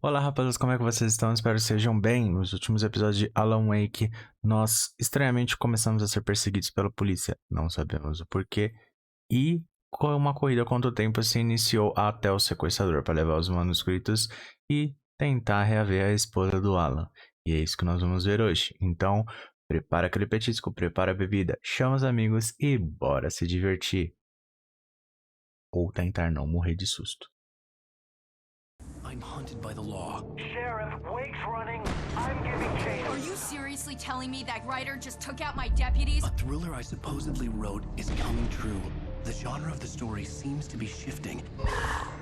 Olá, rapaziada, como é que vocês estão? Espero que sejam bem. Nos últimos episódios de Alanwake, nós estranhamente começamos a ser perseguidos pela polícia. Não sabemos o porquê. E uma corrida contra o tempo se iniciou até o sequestrador para levar os manuscritos e tentar reaver a esposa do Alan. E é isso que nós vamos ver hoje. Então, prepara aquele petisco, prepara a bebida, chama os amigos e bora se divertir. Ou tentar não morrer de susto. I'm hunted by the law. Sheriff, Wake's running. I'm giving chase. Are you seriously telling me that writer just took out my deputies? A thriller I supposedly wrote is coming true. The genre of the story seems to be shifting.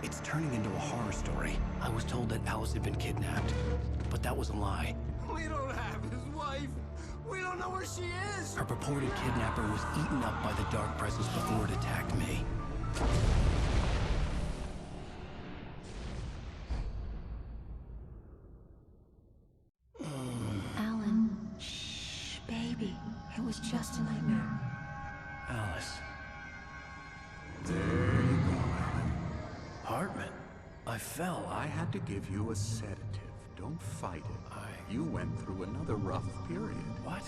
It's turning into a horror story. I was told that Alice had been kidnapped, but that was a lie. We don't have his wife. We don't know where she is. Her purported kidnapper was eaten up by the dark presence before it attacked me. Alan, shh, baby. It was just a nightmare. Alice. There you go, Alan. Hartman. I fell. I had to give you a sedative. Don't fight it. You went through another rough period. What?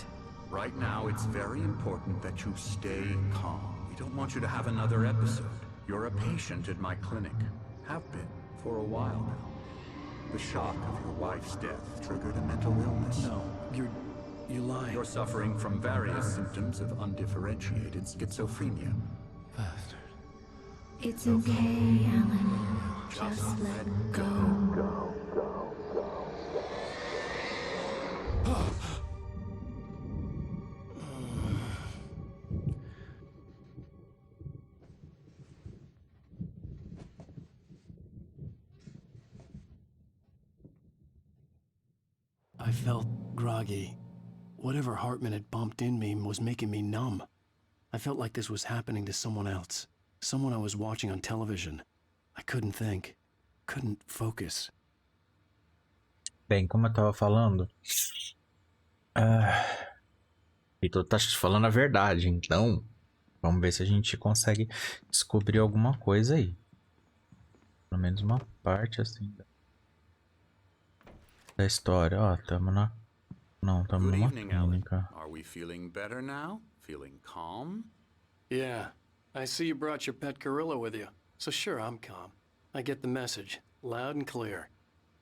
Right now, it's very important that you stay calm. We don't want you to have another episode. You're a patient at my clinic. Have been for a while now. The shock of your wife's death triggered a mental illness. No, you're lying. You're suffering from various symptoms of undifferentiated schizophrenia. Bastard. It's okay, Alan. Just let go. I felt groggy. Whatever Hartman had bumped in me was making me numb. I felt like this was happening to someone else. Someone I was watching on television. I couldn't think. Couldn't focus. Bem, como eu tava falando, Heitor tá falando a verdade, então vamos ver se a gente consegue descobrir alguma coisa aí. Pelo menos uma parte assim da história. Ó, tamo na... Não, tamo Good numa evening, Alan. clínica. Are we feeling better now? Feeling calm? Yeah, I see you brought your pet gorilla with you. So sure, I'm calm. I get the message, loud and clear.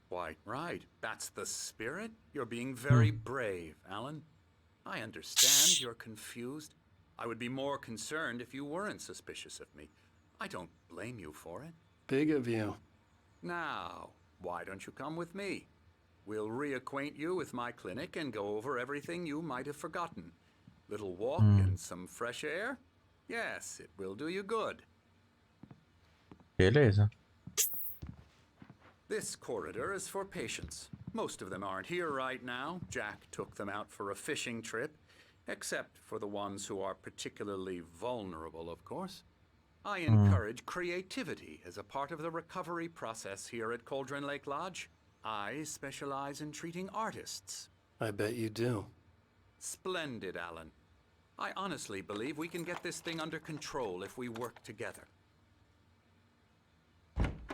Quite right. That's the spirit. You're being very brave, Alan. I understand you're confused. I would be more concerned if you weren't suspicious of me. I don't blame you for it. Big of you. Now, why don't you come with me? We'll reacquaint you with my clinic and go over everything you might have forgotten. Little walk and some fresh air? Yes, it will do you good. Beleza. This corridor is for patients. Most of them aren't here right now. Jack took them out for a fishing trip, except for the ones who are particularly vulnerable, of course. I encourage creativity as a part of the recovery process here at Cauldron Lake Lodge. I specialize in treating artists. I bet you do. Splendid, Alan. I honestly believe we can get this thing under control if we work together.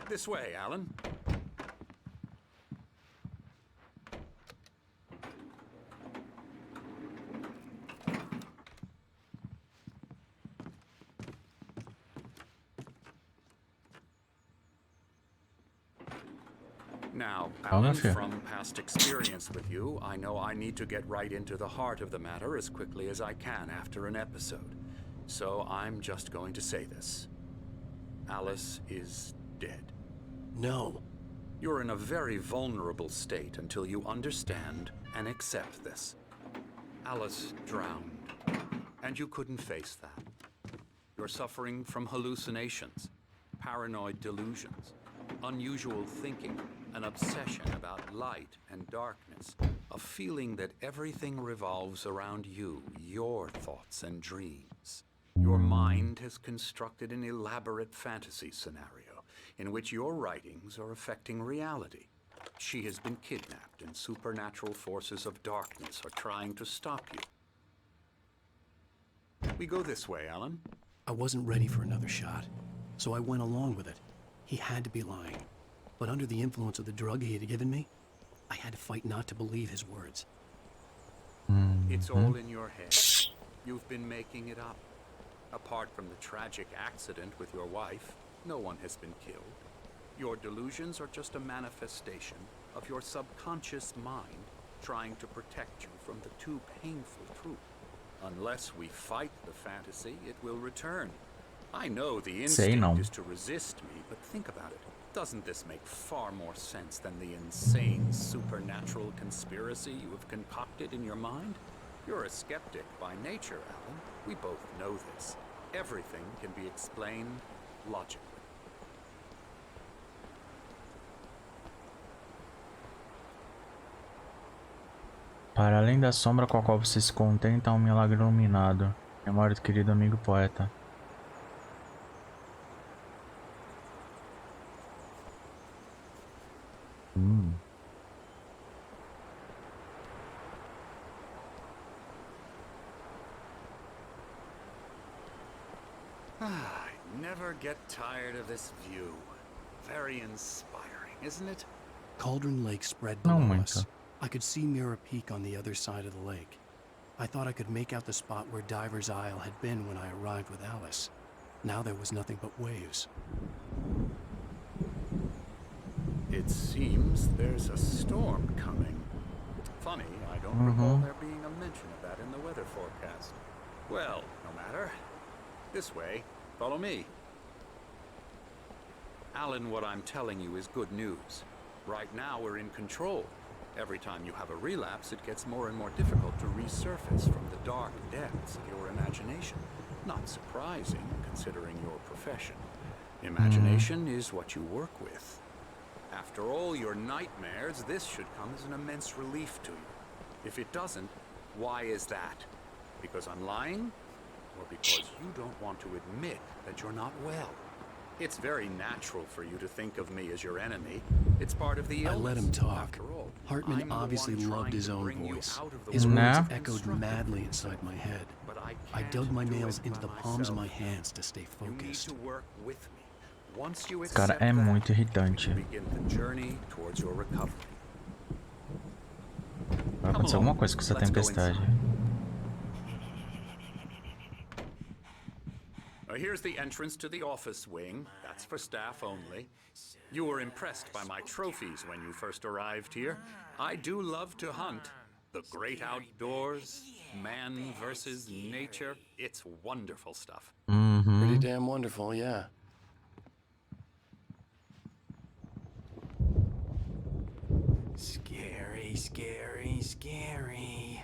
This way, Alan. Now, Alan, from past experience with you, I know I need to get right into the heart of the matter as quickly as I can after an episode. So I'm just going to say this. Alice is dead. No. You're in a very vulnerable state until you understand and accept this. Alice drowned, and you couldn't face that. You're suffering from hallucinations, paranoid delusions, unusual thinking, an obsession about light and darkness, a feeling that everything revolves around you, your thoughts and dreams. Your mind has constructed an elaborate fantasy scenario in which your writings are affecting reality. She has been kidnapped and supernatural forces of darkness are trying to stop you. We go this way, Alan. I wasn't ready for another shot, so I went along with it. He had to be lying. but under the influence of the drug he had given me, I had to fight not to believe his words. It's all in your head. You've been making it up. Apart from the tragic accident with your wife, no one has been killed. Your delusions are just a manifestation of your subconscious mind trying to protect you from the too painful truth. Unless we fight the fantasy, it will return. I know the instinct is to resist me, but think about it. Doesn't this make far more sense than the insane supernatural conspiracy you have concocted in your mind? You're a skeptic by nature, Alan. We both know this. Everything can be explained logically. Para além da sombra com a qual você se contenta, há um milagre iluminado. Memória do querido amigo poeta. I never get tired of this view. Very inspiring, isn't it? Cauldron Lake spread Não below muito. us. I could see Mirror Peak on the other side of the lake. I thought I could make out the spot where Diver's Isle had been when I arrived with Alice. Now there was nothing but waves. It seems there's a storm coming. Funny, I don't recall there being a mention of that in the weather forecast. Well, no matter. This way. Follow me. Alan, what I'm telling you is good news. Right now we're in control. Every time you have a relapse, it gets more and more difficult to resurface from the dark depths of your imagination. Not surprising, considering your profession. Imagination is what you work with. After all your nightmares, this should come as an immense relief to you. If it doesn't, why is that? Because I'm lying? Or because you don't want to admit that you're not well? It's very natural for you to think of me as your enemy. It's part of the illness. I let him talk. After all, Hartman I'm the obviously one loved trying his to own bring you voice. out of the His world words Nah. echoed constructed. madly inside my head. But I can't dug my do nails it into the by palms of my myself. hands to stay You need focused. to work with me. Once you Esse cara accept é that, muito we irritante. can begin the journey towards your recovery. Vai acontecer alguma coisa com essa Let's go tempestade. inside. Here's the entrance to the office wing. That's for staff only. You were impressed by my trophies when you first arrived here. I do love to hunt. The great outdoors, man versus nature. It's wonderful stuff. Pretty damn wonderful, yeah. Scary, scary, scary.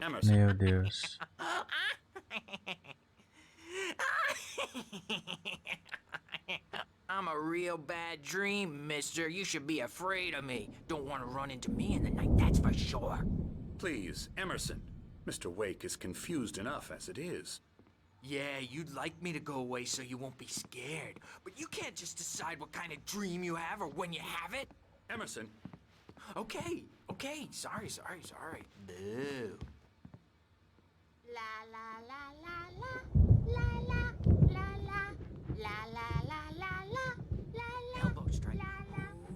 Emerson, Meu Deus. I'm a real bad dream, mister. You should be afraid of me. Don't want to run into me in the night, that's for sure. please, Emerson. Mr. Wake is confused enough as it is. Yeah, you'd like me to go away so you won't be scared. But you can't just decide what kind of dream you have or when you have it. Emerson, Okay, sorry. Boo. La la la la la la la la la la la la la la la Elbow strike.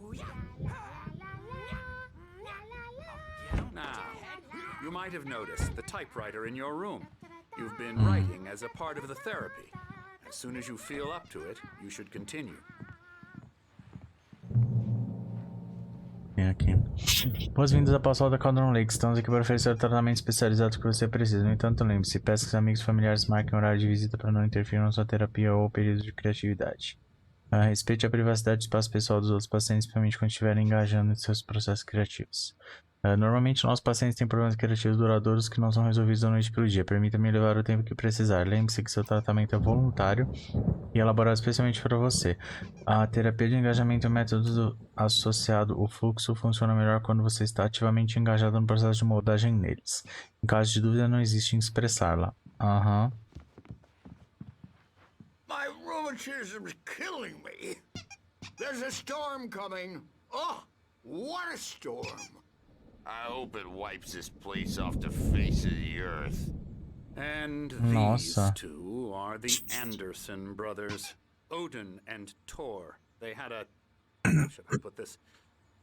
Ooh, yeah. now, you might have noticed the typewriter in your room. You've been writing as a part of the therapy. As soon as you feel up to it, you should continue. Vem aqui. Boas-vindas à Pastoral da Cauldron Lake. Estamos aqui para oferecer o tratamento especializado que você precisa. No entanto, lembre-se, peça que seus amigos e familiares marquem horário de visita para não interferir na sua terapia ou período de criatividade. Respeite a privacidade e espaço pessoal dos outros pacientes, principalmente quando estiverem engajando em seus processos criativos. Normalmente, nossos pacientes têm problemas criativos duradouros que não são resolvidos da noite para o dia. Permita-me levar o tempo que precisar. Lembre-se que seu tratamento é voluntário e elaborado especialmente para você. A terapia de engajamento é um método associado ao fluxo. Funciona melhor quando você está ativamente engajado no processo de moldagem neles. Em caso de dúvida, não existe em expressá-la. My rheumatism's killing me. There's a storm coming. Oh, what a storm. I hope it wipes this place off the face of the earth. And Nossa. these two You are the Anderson brothers, Odin and Thor. They had how should I put this?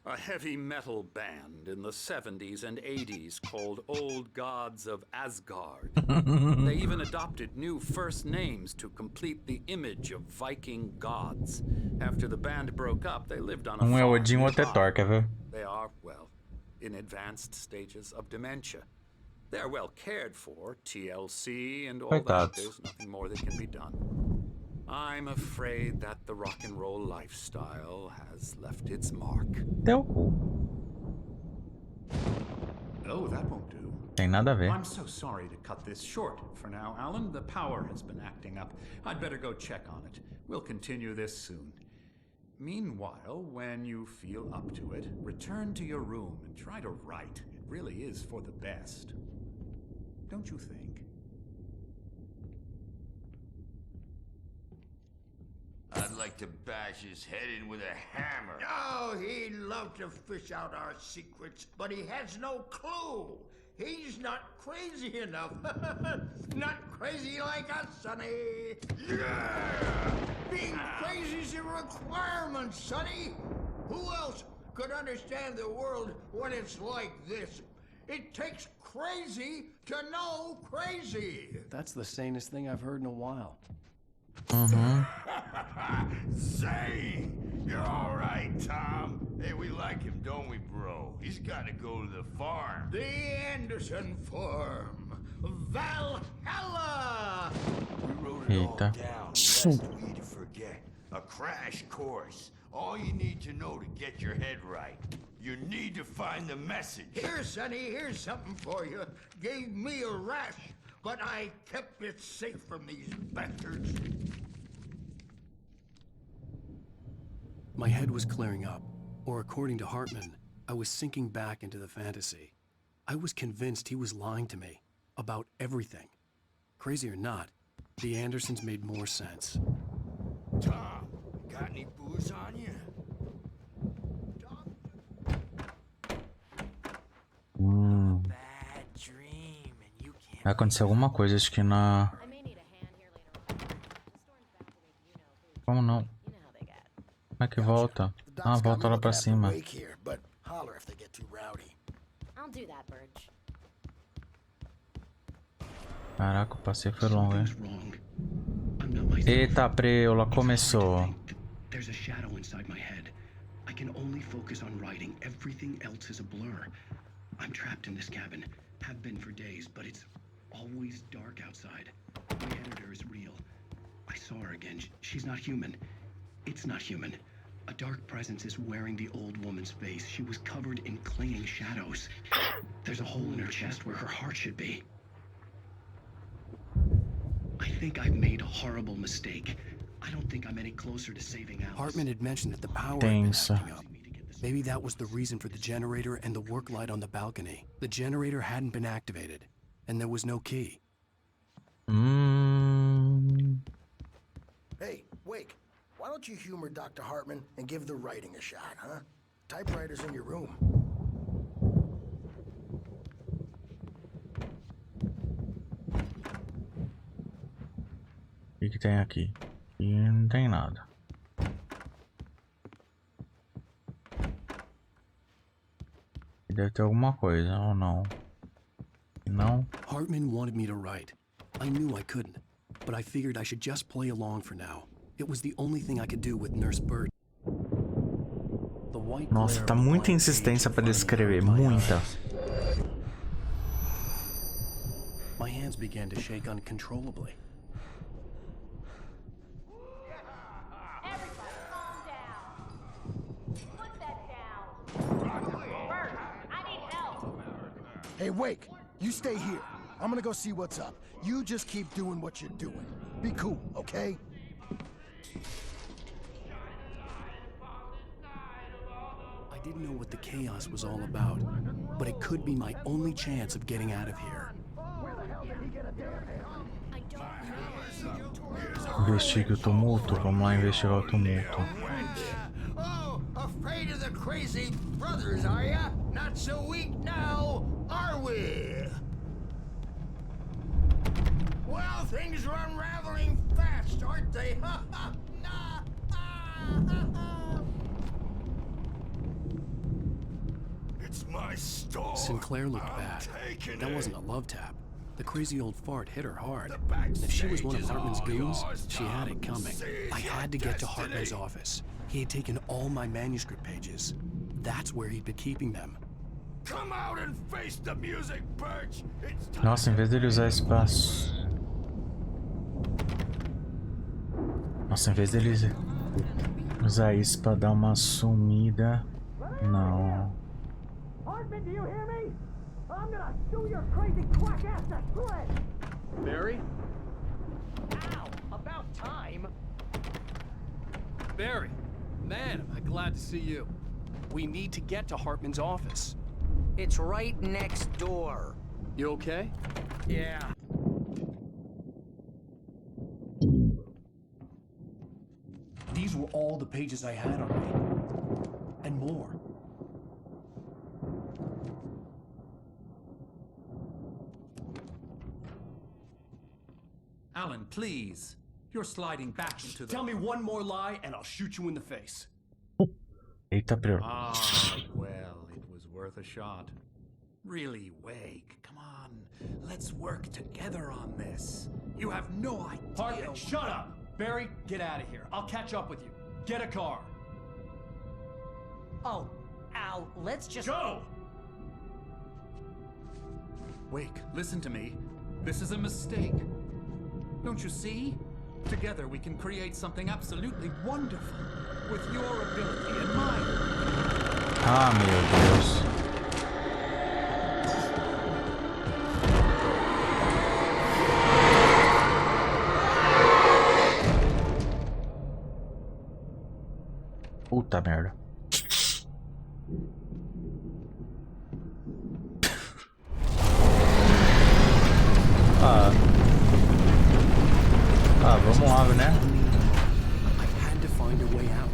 A heavy metal band in the 70s and 80s called Old Gods of Asgard. They even adopted new first names to complete the image of Viking gods. After the band broke up, they lived on a farm. É Odin, outro é Thor, quer ver? They are, well, in advanced stages of dementia. They're well cared for, TLC and all that. There's nothing more that can be done. I'm afraid that the rock and roll lifestyle has left its mark. Teu cu. Oh, that won't do. Tem nada a ver. I'm so sorry to cut this short for now, Alan. The power has been acting up. I'd better go check on it. We'll continue this soon. Meanwhile, when you feel up to it, return to your room and try to write. It really is for the best. Don't you think? I'd like to bash his head in with a hammer. Oh, he'd love to fish out our secrets, but he has no clue. He's not crazy enough. Not crazy like us, Sonny. Yeah! Being crazy's a requirement, Sonny. Who else could understand the world when it's like this? It takes crazy to know crazy. That's the sanest thing I've heard in a while. Say, you're all right, Tom. Hey, we like him, don't we, bro? He's got to go to the farm. The Anderson farm. Valhalla! We wrote it all down. That's for you to forget. A crash course. All you need to know to get your head right. You need to find the message. Here, Sonny, here's something for you. Gave me a rash, but I kept it safe from these bastards. My head was clearing up, or according to Hartman, I was sinking back into the fantasy. I was convinced he was lying to me about everything. Crazy or not, the Andersons made more sense. Tom, got any booze on you? Bad dream, and you can't. Vai acontecer alguma coisa, acho que na... Como não? Como é que volta? Ah, volta lá pra cima. Caraca, o passeio foi longo, hein? Eita, preula, começou. There's a shadow inside my head. I can only focus on writing. Everything else is a blur. I'm trapped in this cabin. Have been for days, but it's always dark outside. My editor is real. I saw her again. She's not human. It's not human. A dark presence is wearing the old woman's face. She was covered in clinging shadows. There's a hole in her chest where her heart should be. I think I've made a horrible mistake. I don't think I'm any closer to saving Alice. Hartman had mentioned that the power had been acting up. Maybe that was the reason for the generator and the work light on the balcony. The generator hadn't been activated, and there was no key. Hey, Wake, why don't you humor Dr. Hartman and give the writing a shot, huh? Typewriter's in your room. O que tem aqui? E não tem nada. Deve ter alguma coisa, ou não? Não? Hartman wanted me to write. I knew I couldn't, but I figured I should just play along for now. It was the only thing I could do with Nurse Bird. Nossa, tá muita insistência pra descrever, muita. My hands began to shake uncontrollably. Hey, Wake, you stay here. I'm gonna go see what's up. You just keep doing what you're doing. Be cool, okay? I didn't know what the chaos was all about, but it could be my only chance of getting out of here. Investigue o tumulto. Vamos lá investigar o tumulto. Oh, afraid of the crazy brothers, are ya? Not so weak now, are we? Well, things Things are unraveling fast, aren't they? It's my store. Sinclair looked bad. That wasn't a love tap. The crazy old fart hit her hard. If she was one of Hartman's goons, she had it coming. I had to get to Hartman's office. He had taken all my manuscript pages. That's where he'd been keeping them. Come out and face the music, Birch. It's time. Nossa, em vez dele usar espaço. Nossa, em vez dele usar isso pra dar uma sumida. Não. Hartman, do you hear me? I'm gonna sue your crazy quack ass to shreds! Barry? Ow! About time! Barry! Man, am I glad to see you. We need to get to Hartman's office. It's right next door. You okay? Yeah. These were all the pages I had on me. And more. Alan, please. You're sliding back into the... Tell me one more lie and I'll shoot you in the face. Eita, preu. Ah, well, it was worth a shot. Really, Wake, come on. Let's work together on this. You have no idea... Hartman, shut up! Barry, get out of here. I'll catch up with you. Get a car. Oh, Al, let's just... Go! Wake, listen to me. This is a mistake. Don't you see? Together we can create something absolutely wonderful. With your ability and mine. Ah, meu Deus. Puta merda. Vamos lá, né? I had to find a way out.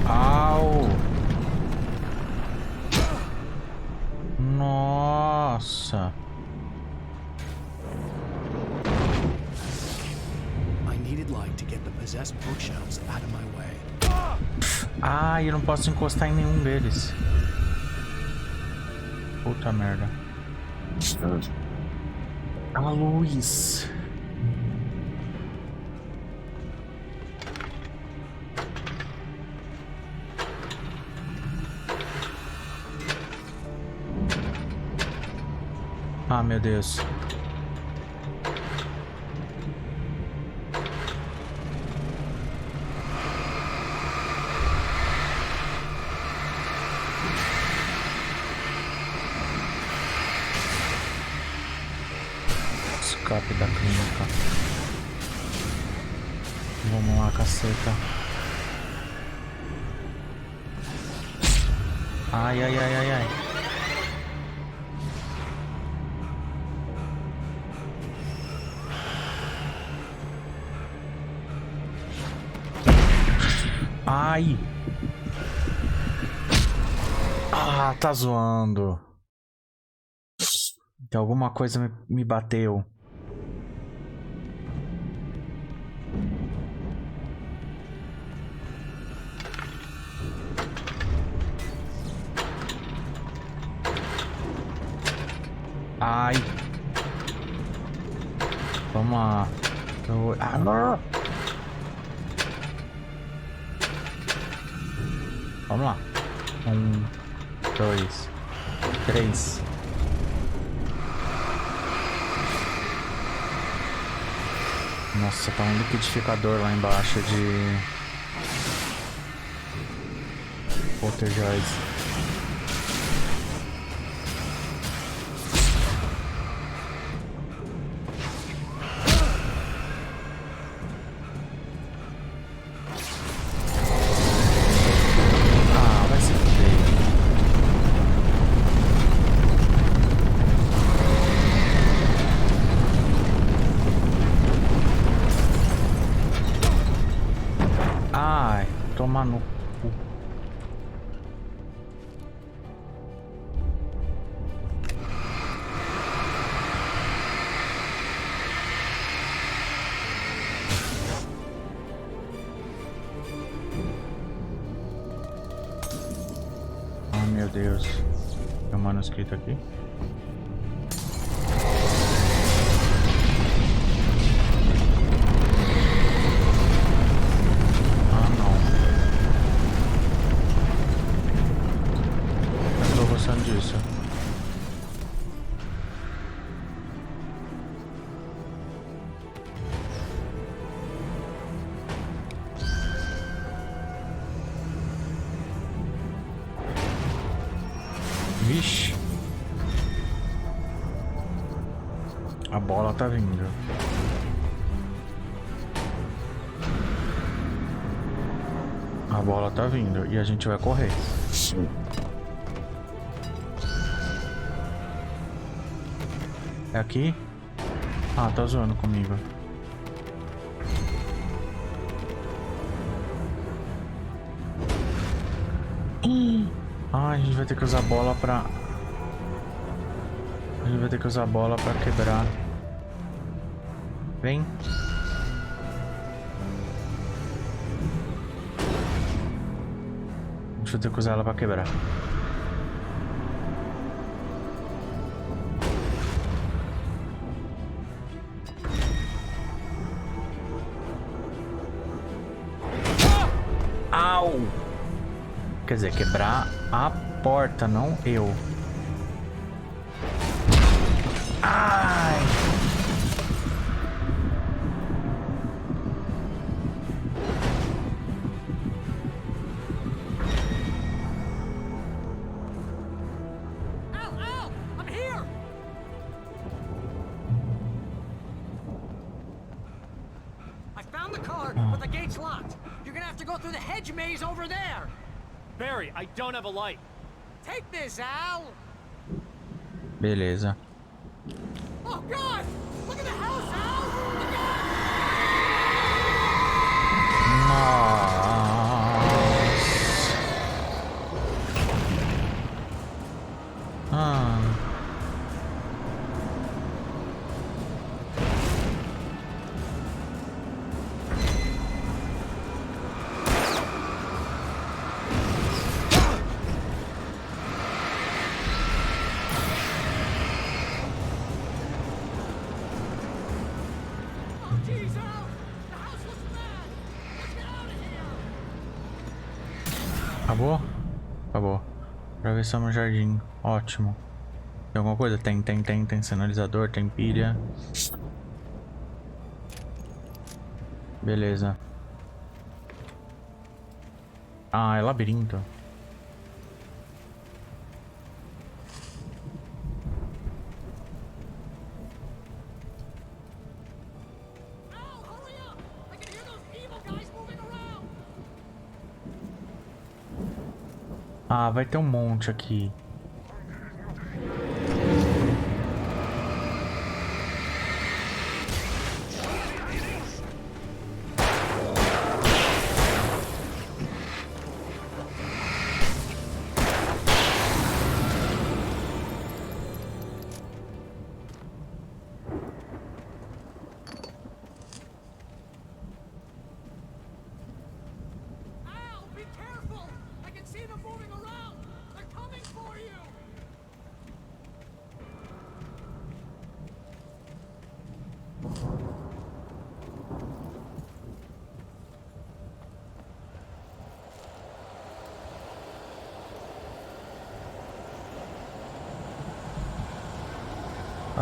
Au! Nossa! I needed light to get the possessed bookshelves out of my way. Ah, eu não posso encostar em nenhum deles. Puta merda. A luz. Ah, meu Deus. Escape da clínica. Vamos lá, caceta. Ai, ai, ai, ai, ai. Ai! Ah, tá zoando. Alguma coisa me bateu. Ai! Vamos lá. Ah, não! Vamos lá. 1, 2, 3. Nossa, tá um liquidificador lá embaixo de poltergeist. Ai, toma no cu. Ai, meu Deus. Tem um manuscrito aqui. Disso. Vixe. A bola tá vindo. A bola tá vindo e a gente vai correr. É aqui? Ah, tá zoando comigo. Ah, a gente vai ter que usar a bola pra... A gente vai ter que usar a bola pra quebrar. Vem. A gente vai ter que usar ela pra quebrar. Au! Quer dizer, quebrar a porta, não eu. Ai! Al! I'm here! I found the car, but the gate's locked. You're gonna have to go through the hedge maze over there. Barry, I don't have a light. Take this, Al. Beleza. Oh God! Look at the house, Al! Look out! Nossa. Ah. Acabou? Acabou. Atravessamos o jardim. Ótimo. Tem alguma coisa? Tem sinalizador, tem pilha. Beleza. Ah, é labirinto. Ah, vai ter um monte aqui.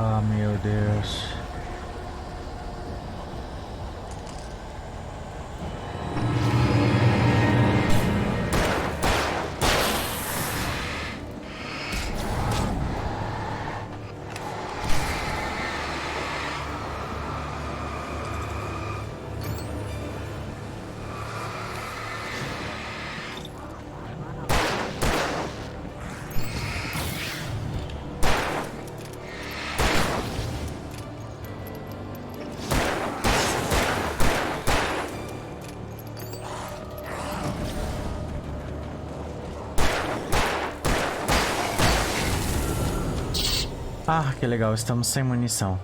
Ah, meu Deus. Ah, que legal, estamos sem munição.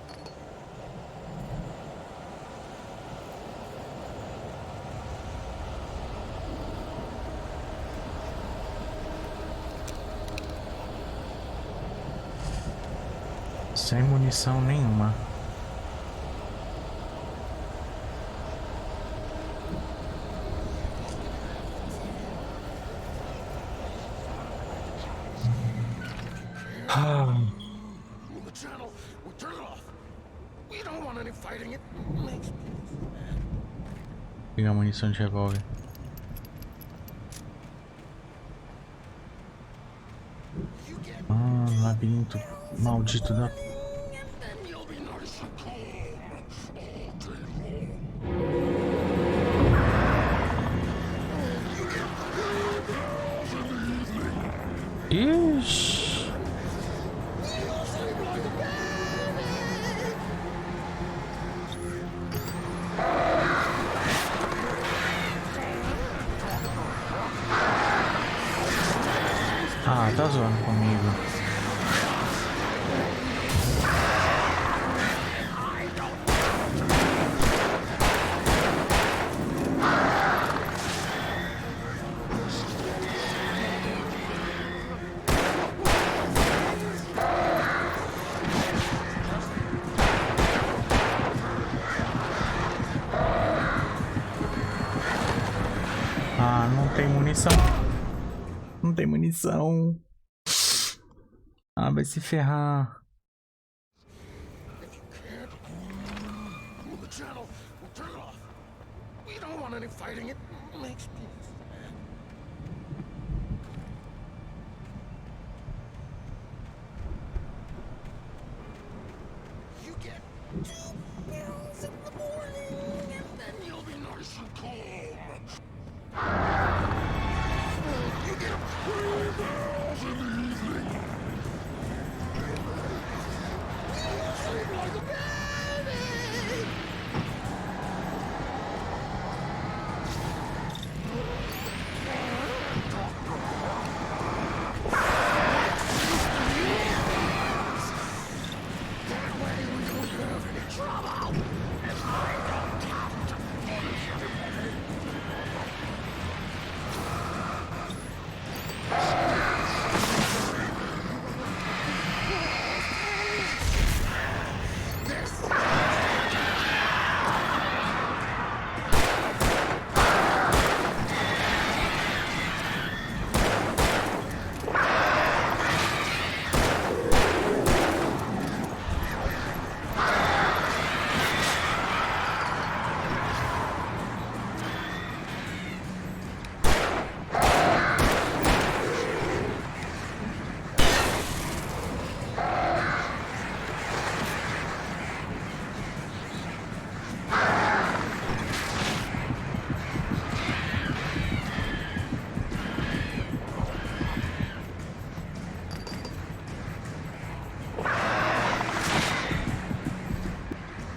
Sem munição nenhuma. Pegar munição de revólver. Labirinto maldito da... Ixi. Ah, tá zoando comigo. Ah, não tem munição. Não tem munição. Ah, vai se ferrar.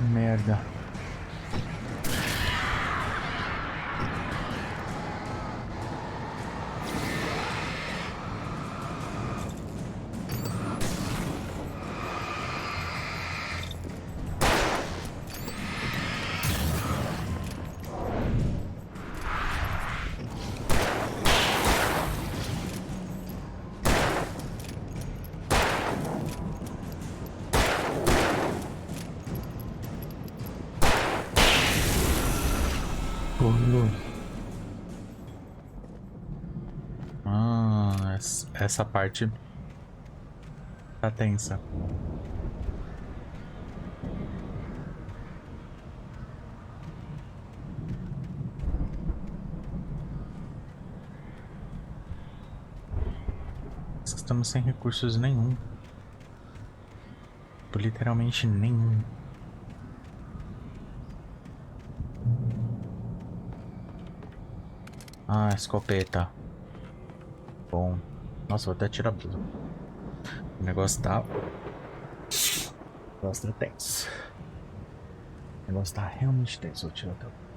Merda. Ah, essa parte tá tensa. Estamos sem recursos nenhum. Literalmente nenhum. Ah, escopeta. Bom. Nossa, vou até tirar a blusa. O negócio tá... O negócio tá tenso. O negócio tá realmente tenso. Vou tirar até o...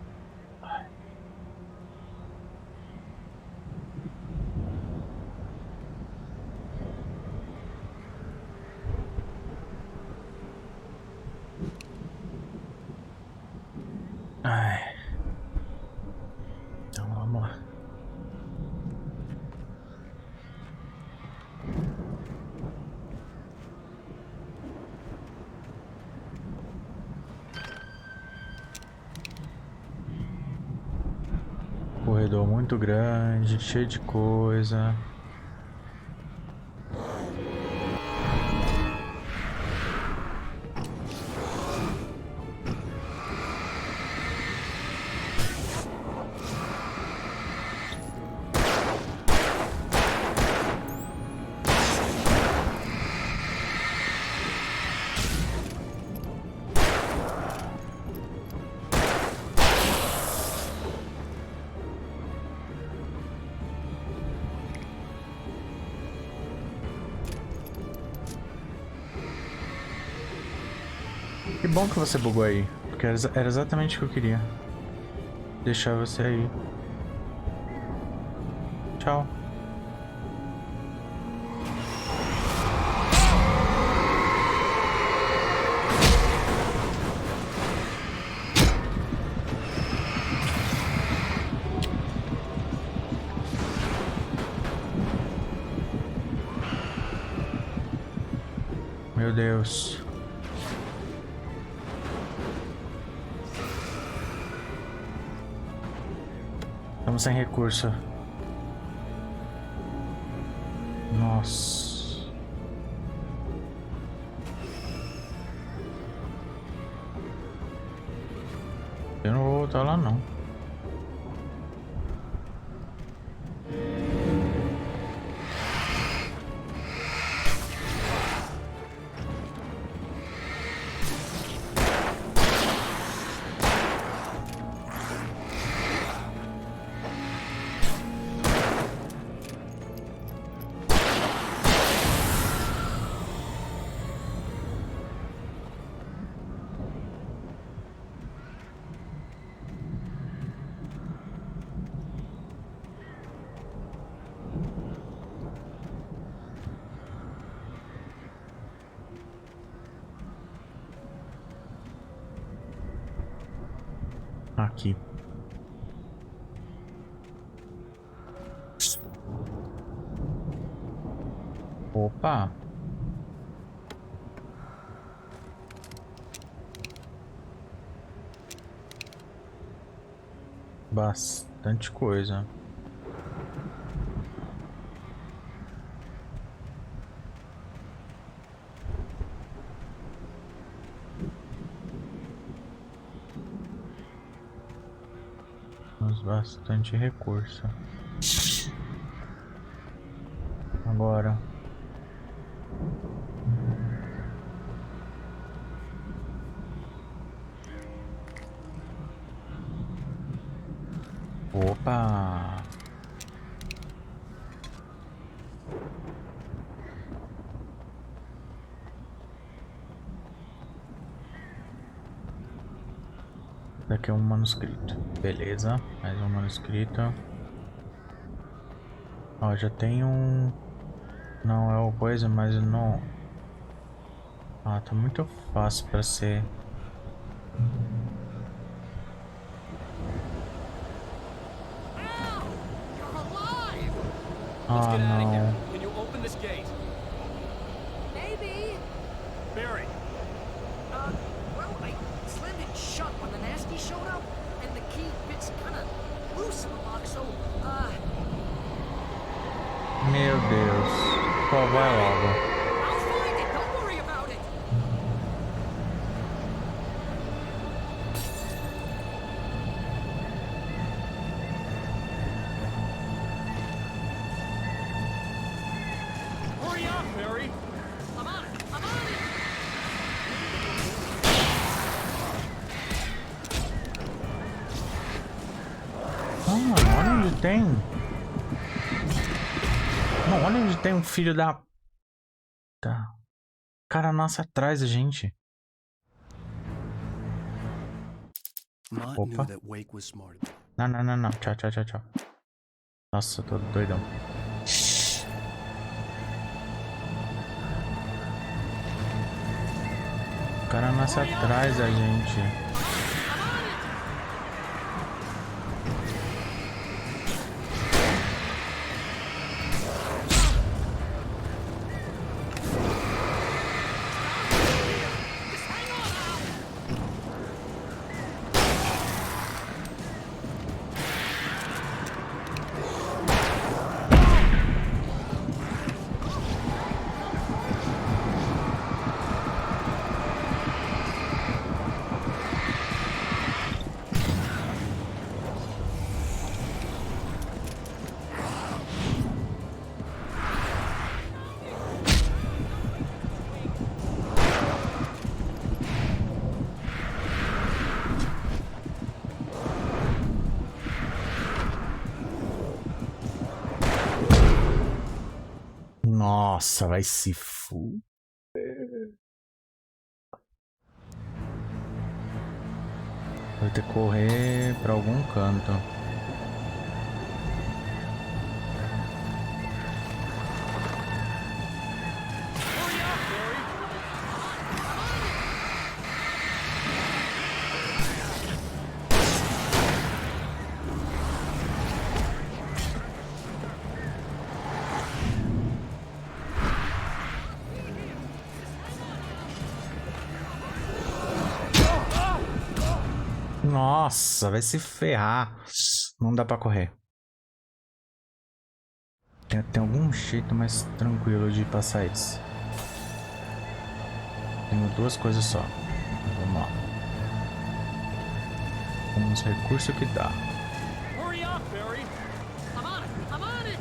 Vamos lá. Corredor muito grande, cheio de coisa. Que bom que você bugou aí, porque era exatamente o que eu queria. Deixar você aí. Tchau. Meu Deus. Estamos sem recurso. Nossa. Eu não vou voltar lá não. Aqui. Opa. Bastante coisa. Bastante recurso. Agora. Opa! Daqui é um manuscrito. Beleza, mais um manuscrito. Ó, já tem um... Não é o coisa, mas não... Ah, tá muito fácil pra ser... Ah, não. Can you open this gate? Maybe. Barry. Well, I slammed it shut when the nasty showed up, and the key fits kind of loose in the lock, so, Meu Deus. Só vai logo. I'll find it, don't worry about it. Hurry up, Barry. I'm on it, I'm on it. Ah, olha onde tem. Não, olha onde tem um filho da... Tá. Cara, nasce atrás da gente. Opa. Não, não, não, não. Tchau, tchau, tchau, tchau. Nossa, eu tô doidão. O cara nasce atrás da gente. Nossa, vai se fuder. Vou ter que correr pra algum canto. Nossa, vai se ferrar. Não dá pra correr. Tem algum jeito mais tranquilo de passar isso. Tenho duas coisas só. Vamos lá. Com os recursos que dá. Hurry up, Barry. I'm on it. I'm on it.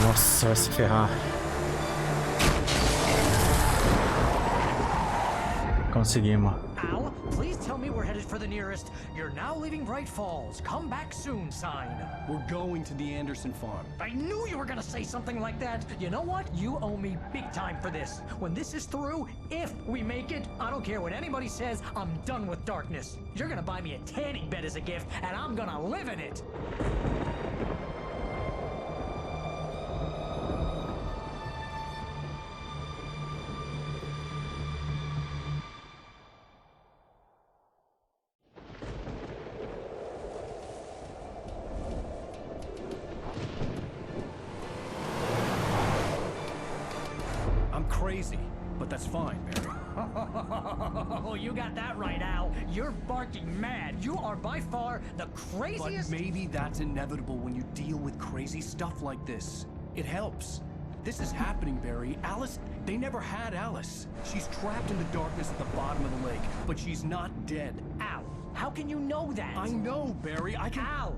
Nossa, vai se ferrar. Conseguimos. Al, please tell me we're headed for the nearest "You're now leaving Bright Falls. Come back soon" sign. We're going to the Anderson farm. I knew you were gonna say something like that. You know what? You owe me big time for this. When this is through, if we make it, I don't care what anybody says, I'm done with darkness. You're gonna buy me a tanning bed as a gift, and I'm gonna live in it. Crazy, but that's fine, Barry. Oh, you got that right, Al. You're barking mad. You are by far the craziest. But maybe that's inevitable when you deal with crazy stuff like this. It helps. This is happening, Barry. Alice, they never had Alice. She's trapped in the darkness at the bottom of the lake, but she's not dead. Al, how can you know that? I know, Barry. I can... Al,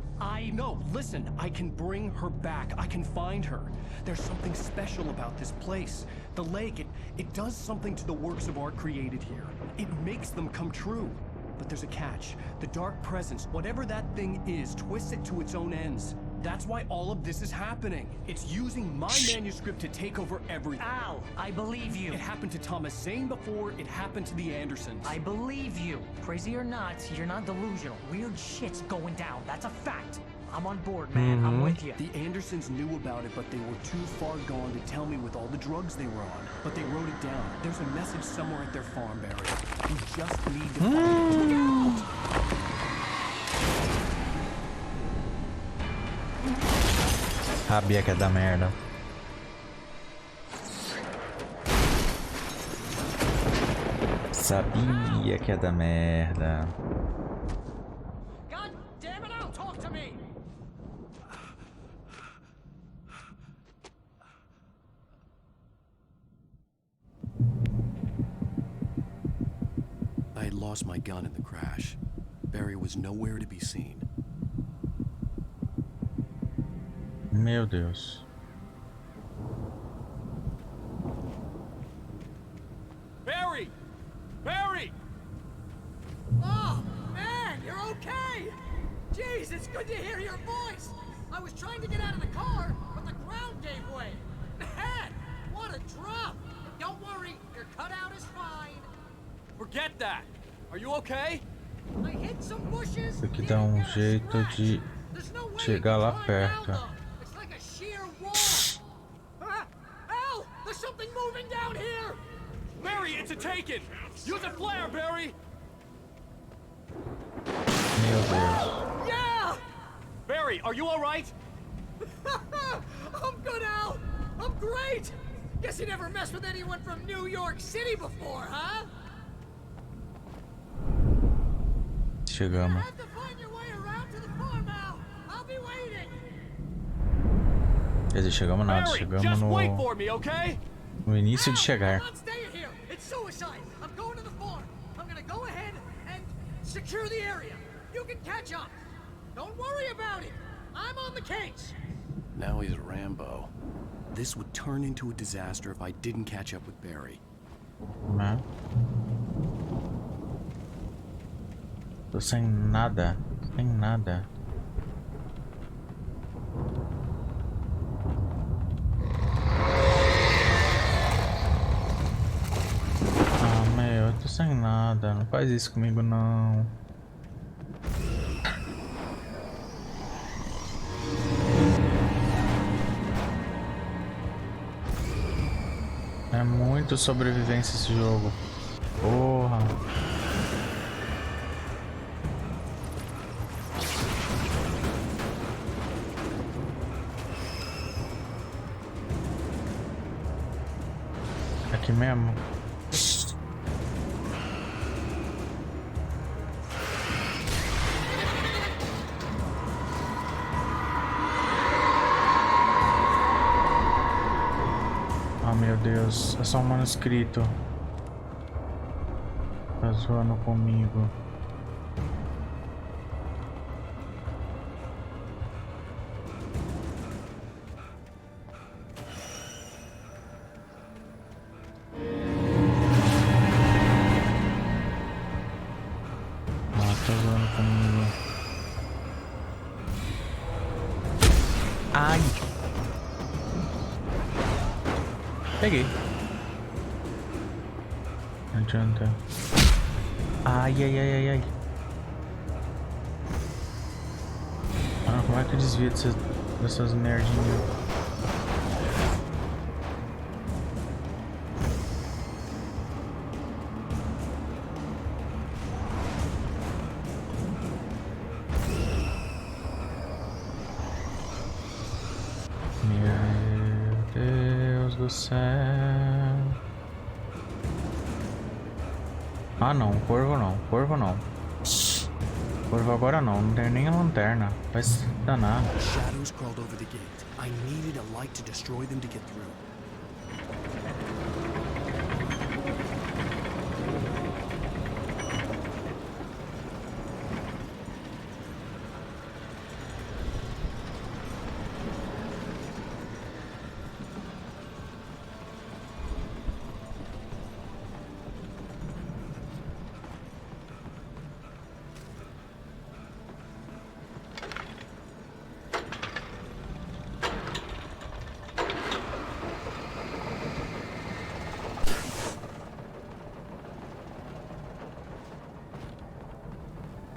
No, listen. I can bring her back. I can find her. There's something special about this place. The lake, it does something to the works of art created here. It makes them come true. But there's a catch. The dark presence, whatever that thing is, twists it to its own ends. That's why all of this is happening. It's using my manuscript to take over everything. Al, I believe you. It happened to Thomas Zane before, it happened to the Andersons. I believe you. Crazy or not, you're not delusional. Weird shit's going down. That's a fact. I'm on board, man. I'm with you. The Andersons knew about it, but they were too far gone to tell me with all the drugs they were on. But they wrote it down. There's a message somewhere at their farm, Barry. We just need to find it. Look out! Sabia que ia dar merda. Sabia que ia dar merda. God damn it, Al, talk to me! I had lost my gun in the crash. Barry was nowhere to be seen. Meu Deus. Barry! Barry! Oh, man, you're okay! Jeez, it's good to hear your voice! I was trying to get out of the car, but the ground gave way. Man, what a drop! Don't worry, your cutout is fine. Forget that! Are you okay? I hit some bushes. Isso aqui dá um jeito de chegar lá perto. It's like a sheer wall. Al, there's something moving down here. Barry, it's a taken! Use a flare, Barry! Meu Deus. Yeah! Barry, are you alright? I'm good, Al. I'm great. Guess you never messed with anyone from New York City before, huh? Chegamos. Have to find your way around to the farm, Al. I'll be waiting. Quer dizer, chegamos nada, Barry, chegamos just wait no, for me, okay? no início de chegar. I'm not staying here. It's suicide. I'm going to the farm. I'm gonna go ahead and secure the area. You can catch up. Don't worry about it. I'm on the case. Now he's Rambo. This would turn into a disaster if I didn't catch up with Barry. Né? Tô sem nada, sem nada. Ah, meu, eu tô sem nada. Não faz isso comigo, não. É muito sobrevivência esse jogo. Porra. Aqui mesmo. Ah, meu Deus, é só um manuscrito. Tá zoando comigo. Ah, tá zoando comigo. Ai! Peguei. Não adianta. Ai, ai, ai, ai, ai. Ah, como é que eu desvio dessas merdinhas? Meu Deus do céu. Ah não, corvo não, corvo não. Corvo agora não, não tem nem a lanterna. Vai se danar. Shadows crawled over the gate. I needed a light to destroy them to get through.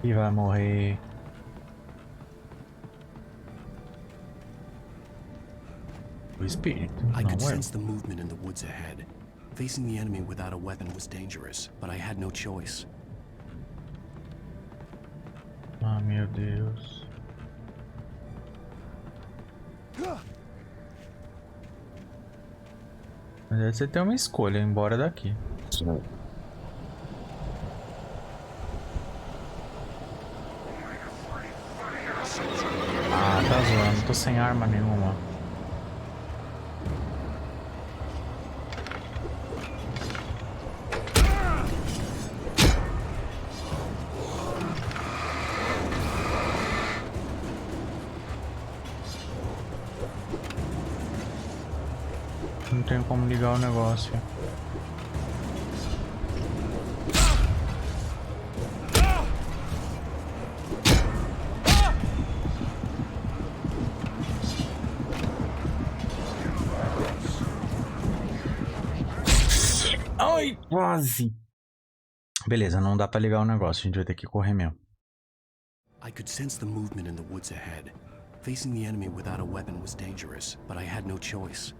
E vai morrer. O espírito. I Não could é? sense the movement in the woods ahead. Facing the enemy without a weapon was dangerous, but I had no choice. Ah, meu Deus. Mas aí você tem uma escolha, ir embora daqui. Ah, tá zoando, tô sem arma nenhuma. Não tenho como ligar o negócio. Ai, quase. Beleza, não dá pra ligar o negócio, a gente vai ter que correr mesmo. I could sense the movement in the woods ahead. Facing the enemy without a weapon was dangerous, but I had no choice.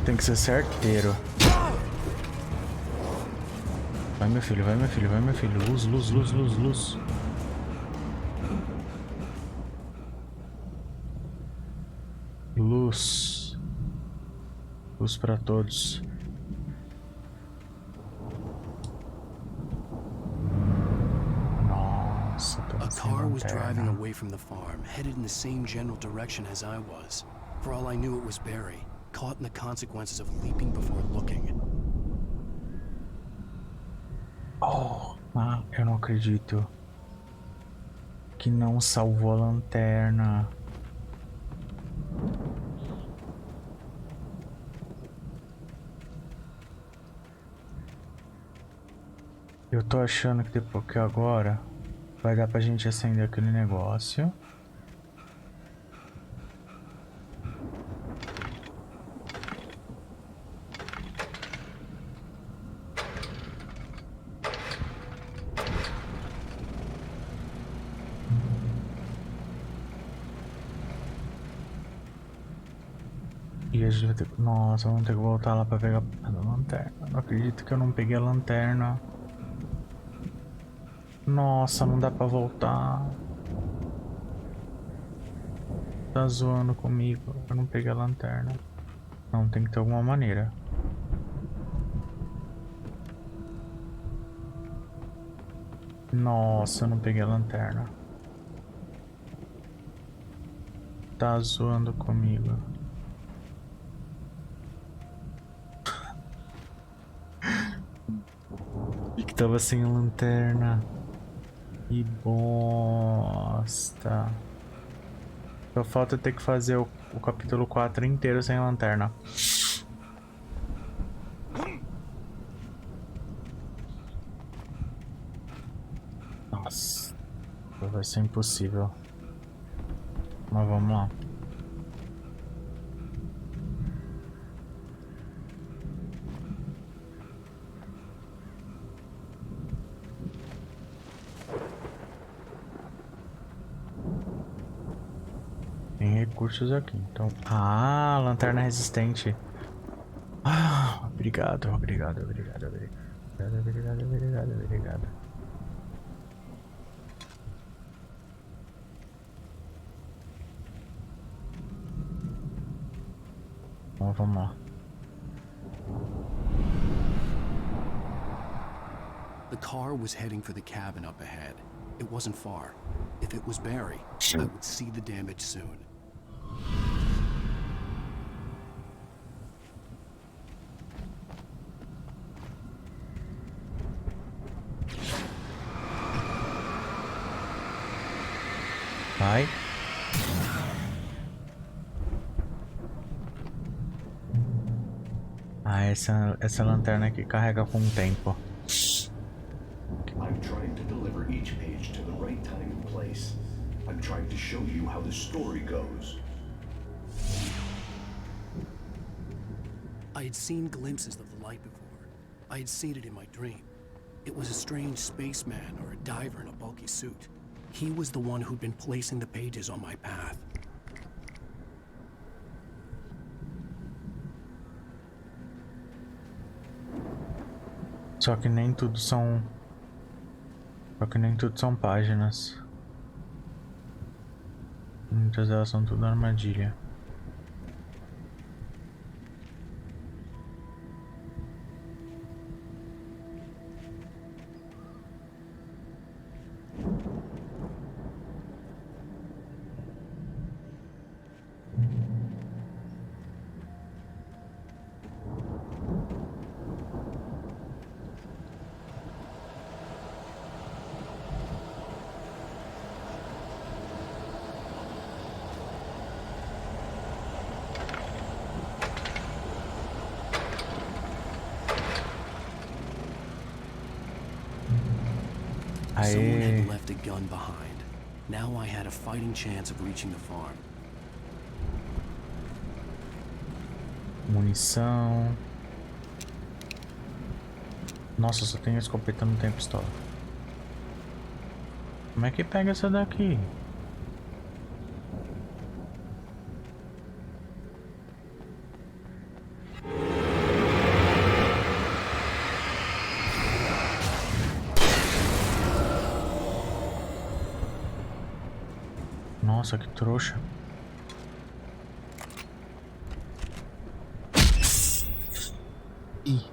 Tem que ser certeiro. Vai, meu filho, vai, meu filho, vai, meu filho. Luz, luz, luz, luz, luz. Luz. Luz pra todos. Nossa, tô sem A car was driving lanterna. away from the farm, headed in the same general direction as I was. For all I knew, it was Barry, caught in the consequences of leaping before looking. Oh, eu não acredito que não salvou a lanterna. Eu tô achando que depois que agora vai dar pra gente acender aquele negócio. E a gente vai ter que... Nossa, vamos ter que voltar lá pra pegar a lanterna. Não acredito que eu não peguei a lanterna. Nossa, não dá pra voltar. Tá zoando comigo. Eu não peguei a lanterna. Não, tem que ter alguma maneira. Nossa, eu não peguei a lanterna. Tá zoando comigo. E que tava sem a lanterna. Que bosta. Só falta ter que fazer o capítulo 4 inteiro sem lanterna. Nossa. Vai ser impossível. Mas vamos lá. Tem recursos aqui, então... Ah, lanterna resistente. Ah, obrigado, obrigado, obrigado, obrigado. Obrigado, obrigado, obrigado. Bom, vamos lá. The car was heading for the cabin up ahead. It wasn't far. If it was Barry, I would see the damage soon. Vai. Ah, essa lanterna aqui carrega com o tempo. I'm trying to deliver each page to the right time and place. I'm trying to show you how the story goes. I had seen glimpses of the light before. I had seen it in my dream. It was a strange spaceman or a diver in a bulky suit. He was the one who'd been placing the pages on my path. Só que nem tudo são páginas. Muitas delas são tudo armadilha. Someone Aê. had left a gun behind. Now I had a fighting chance of reaching the farm. Munição. Nossa, só tem a escopeta, não tem a pistola. Como é que pega essa daqui? Nossa, que trouxa. Ih.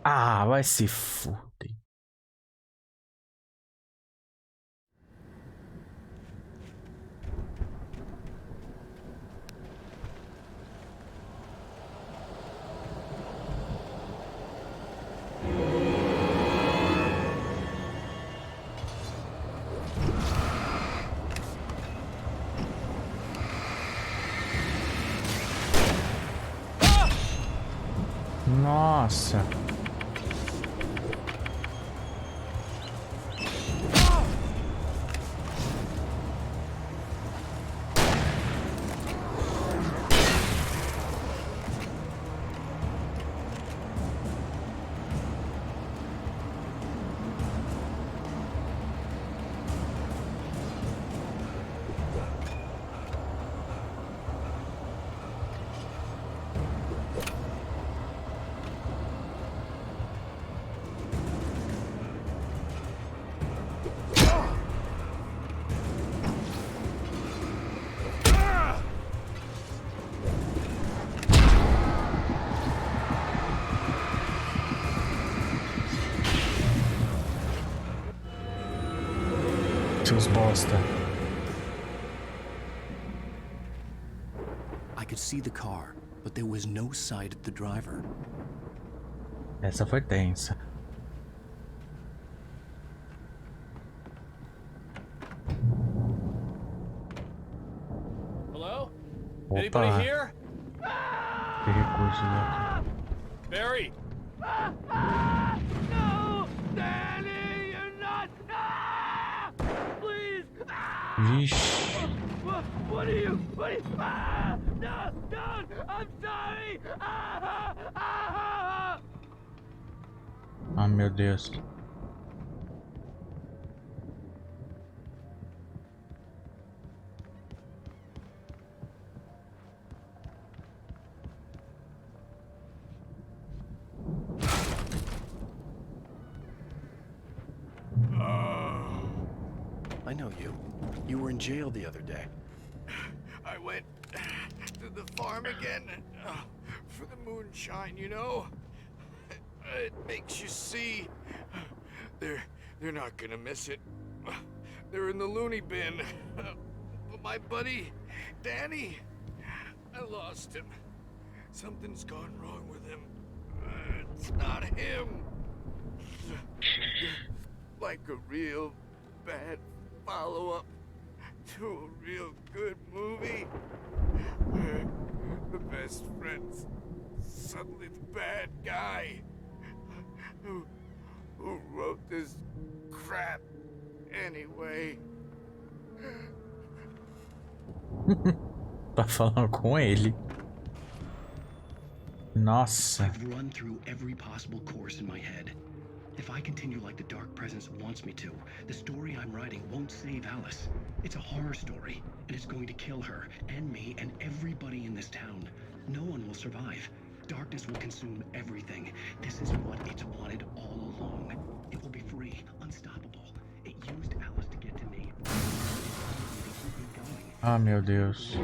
Ah, vai se fuder. Nossa. Seus bosta. I could see the car, but there was no sight of the driver. Essa foi tensa. Hello? Opa. Anybody here? Que recurso, né? Barry! No! Danny, you're not! Ah! Please! Ah! Vixe. What are you? What are you? Ah! No! Don't! I'm sorry! Ah! Ah! Ah, meu Deus. I know you. You were in jail the other day. I went to the farm again for the moonshine, you know? It makes you see. They're not gonna miss it. They're in the loony bin. But my buddy, Danny, I lost him. Something's gone wrong with him. It's not him. Like a real bad follow-up to a real good movie. Where the best friend's suddenly the bad guy. Who wrote this crap anyway? Tá falando com ele. Nossa. I've run through every possible course in my head. If I continue like the Dark Presence wants me to, the story I'm writing won't save Alice. It's a horror story, and it's going to kill her, and me, and everybody in this town. No one will survive. Darkness will consume everything. This is what it's wanted all along. It will be free, unstoppable. It used Alice to get to me. Ah, meu Deus.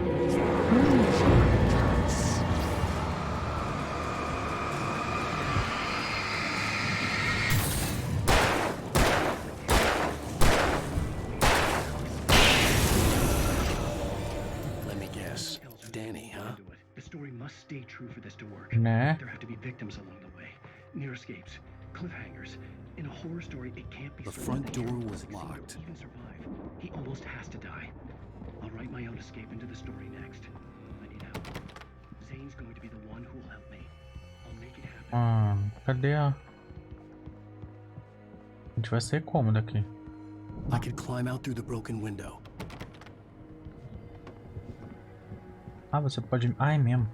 Let me guess. Danny, huh? The story must stay true for this to work. Né? There have to be victims along the way. Near escapes, cliffhangers. In a horror story, it can't be The certain front that door Harry will was succeed or locked. even survive. He almost has to die. I'll write my own escape into the story next. I need help. Zane's going to be the one who will help me. I'll make it happen. Cadê a... A gente vai sair como daqui? I could climb out through the broken window. Ah, você pode... Ah, é mesmo.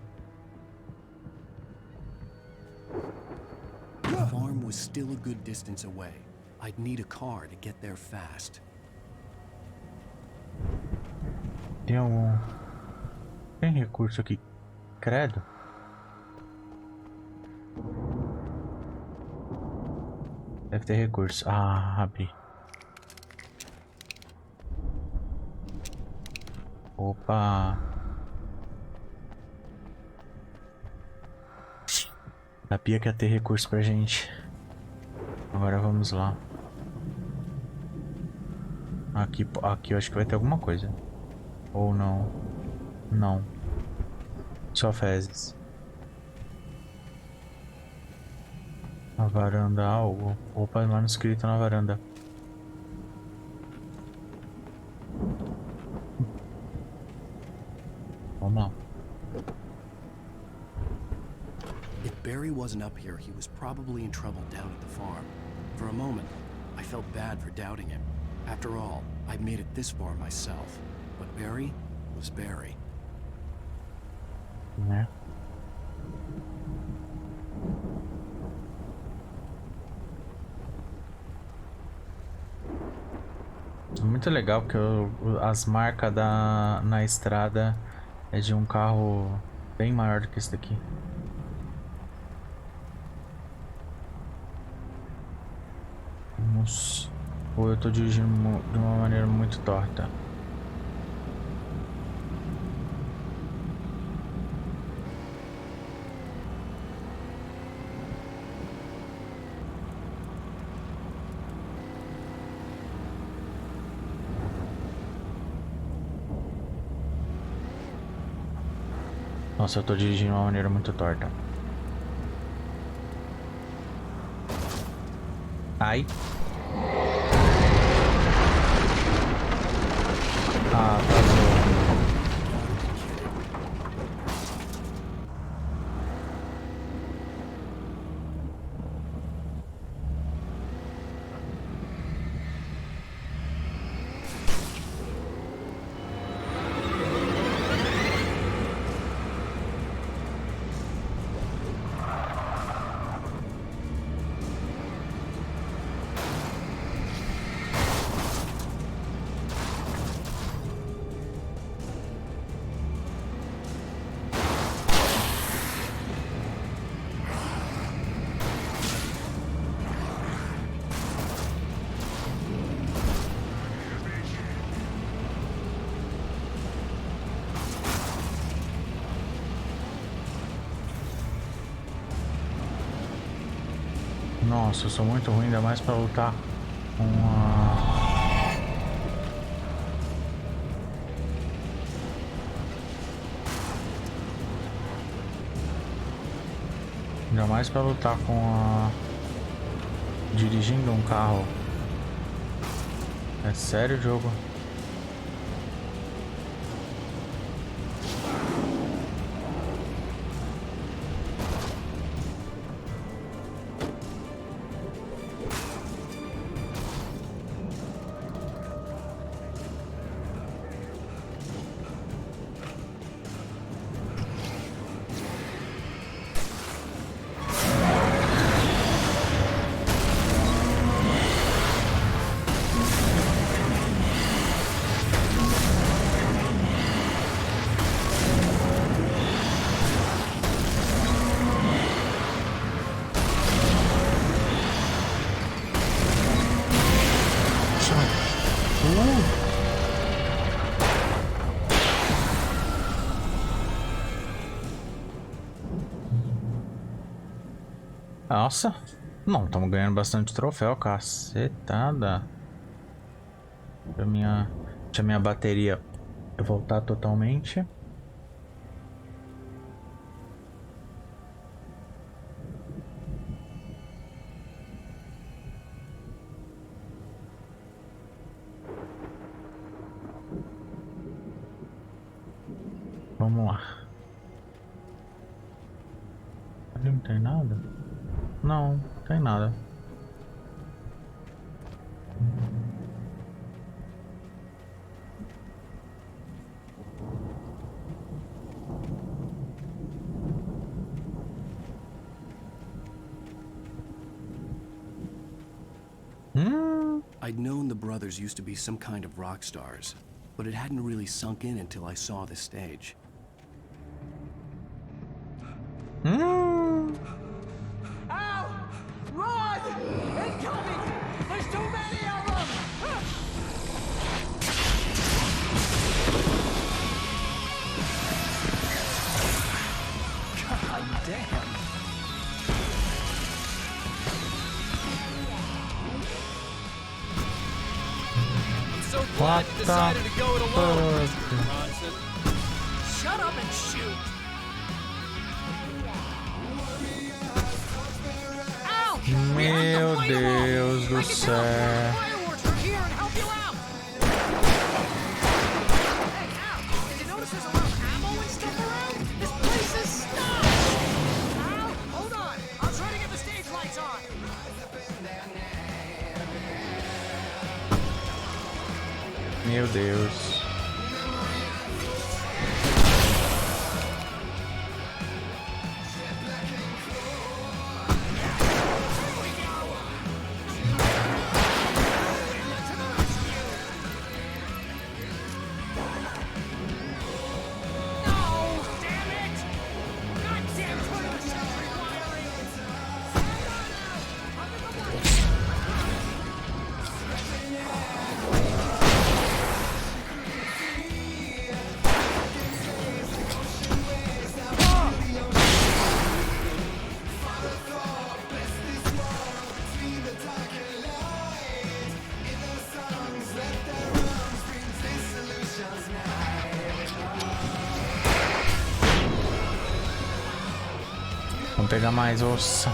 The farm was still a good distance away. I'd need a car to get there fast. Tem algum... Tem recurso aqui. Credo. Deve ter recurso. Ah, abri. Opa. Sabia que ia ter recurso pra gente. Agora vamos lá. Aqui eu acho que vai ter alguma coisa. Ou não. Não. Só fezes. Na varanda algo. Opa, manuscrito na varanda. Vamos lá. If Barry wasn't up here, he was probably in trouble down at the farm. For a moment, I felt bad for doubting him. After all, I'd made it this far myself. But Barry was Barry. Né? Muito legal porque as marcas na estrada é de um carro bem maior do que esse daqui. Nossa. Ou eu tô dirigindo de uma maneira muito torta. Nossa, eu tô dirigindo de uma maneira muito torta. Ai. Ah, vazou. Nossa, eu sou muito ruim, ainda mais pra lutar com a... Ainda mais pra lutar com a... Dirigindo um carro. É sério o jogo? Nossa. Não, estamos ganhando bastante troféu, cacetada. Deixa a minha bateria voltar totalmente. Vamos lá. Ali não tem nada? Não, não tem nada. I'd known the brothers used to be some kind of rock stars, but it hadn't really sunk in until I saw the stage. Ow! Run! Incoming! There's too many of them! God damn. So glad you decided to go it alone, Bronson. Shut up and shoot! Meu Deus do céu. Meu Deus. Vamos pegar mais osso.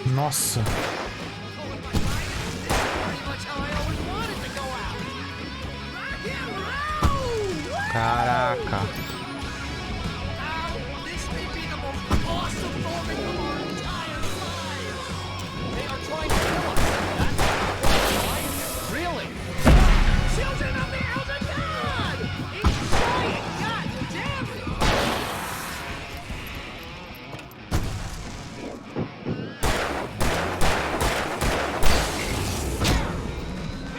Nossa. Caraca.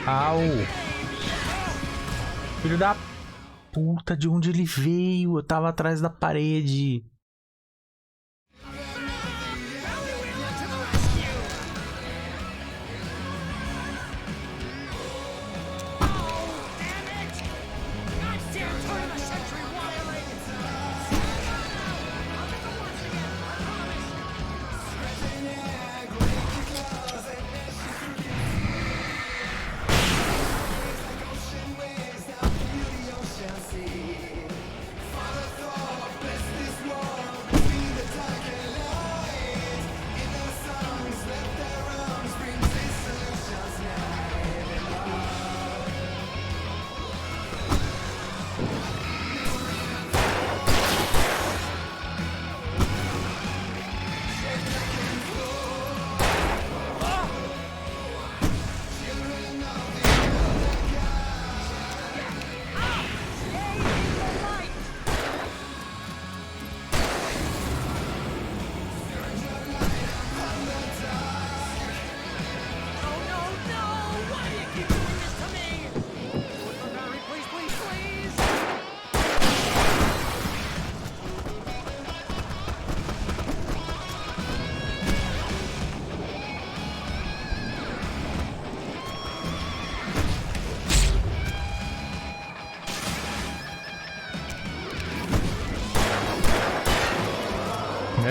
Au! Filho da puta, de onde ele veio? Eu tava atrás da parede. This war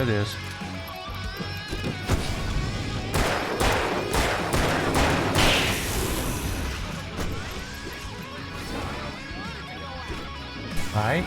Meu Deus. Vai.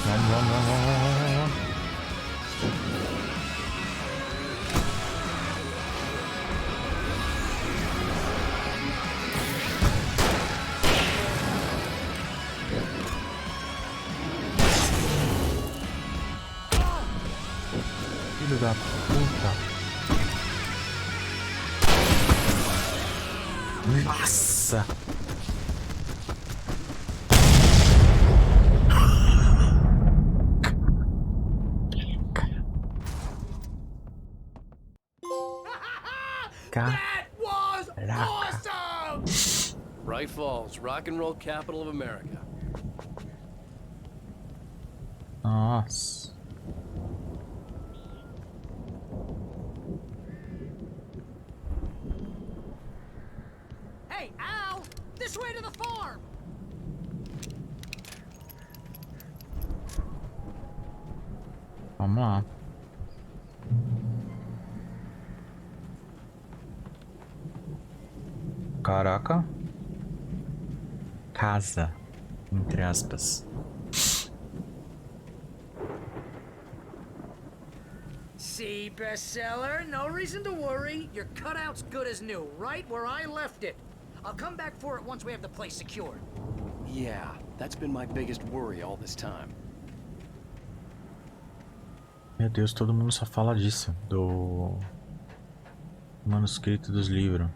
Vamos. Filho da puta. Nossa. That was awesome! Bright Falls, rock and roll capital of America. Nossa. Hey, Al! This way to the farm! Vamos lá. Caraca. Casa, entre aspas. See, bestseller? No reason to worry. Your cutout's good as new, right where I left it. I'll come back for it once we have the place secured. Yeah, that's been my biggest worry all this time. Meu Deus, todo mundo só fala disso, do manuscrito dos livros.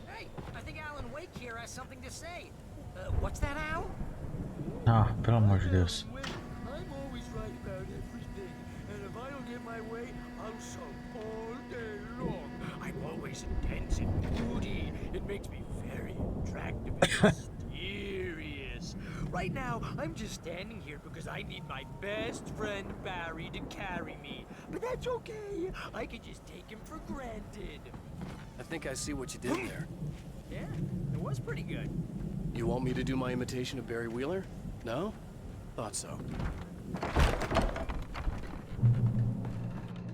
Hey, I think Alanwake here has something to say. What's that, Al? Ah, pelo amor de Deus. I'm always right about everything, and if I don't get my way, I'll sulk all day long. I'm always intense and moody. It makes me very attractive and mysterious. Right now, I'm just standing here because I need my best friend Barry to carry me. But that's okay. I can just take him for granted. I think I see what you did there. Yeah, it was pretty good. You want me to do my imitation of Barry Wheeler? No? Thought so.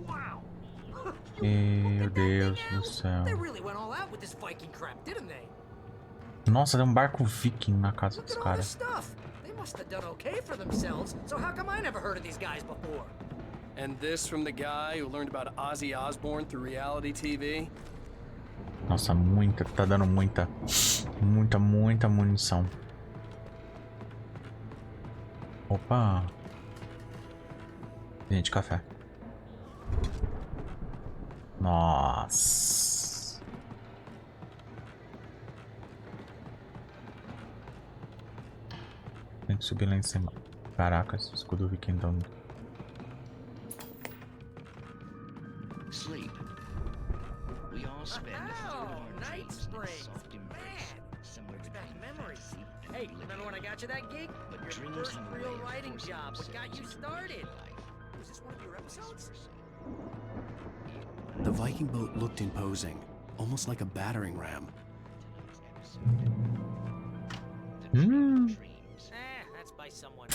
Wow. Meu Deus do céu. They really went all out with this Viking crap, didn't they? Nossa, tem um barco viking na casa Look dos at all this caras. stuff. They must have done okay for themselves. So how come I never heard of these guys before? And this from the guy who learned about Ozzy Osbourne through reality TV? Nossa, tá dando muita munição. Opa. Gente, café. Nossa. Tem que subir lá em cima. Caraca, esse escudo viking então. Sleep. We all spend Night Springs. Man, brings back memories. Hey, remember when I got you that gig? Your first real writing job. What got you started? Was this one of your episodes? The Viking boat looked imposing, almost like a battering ram. That's by someone.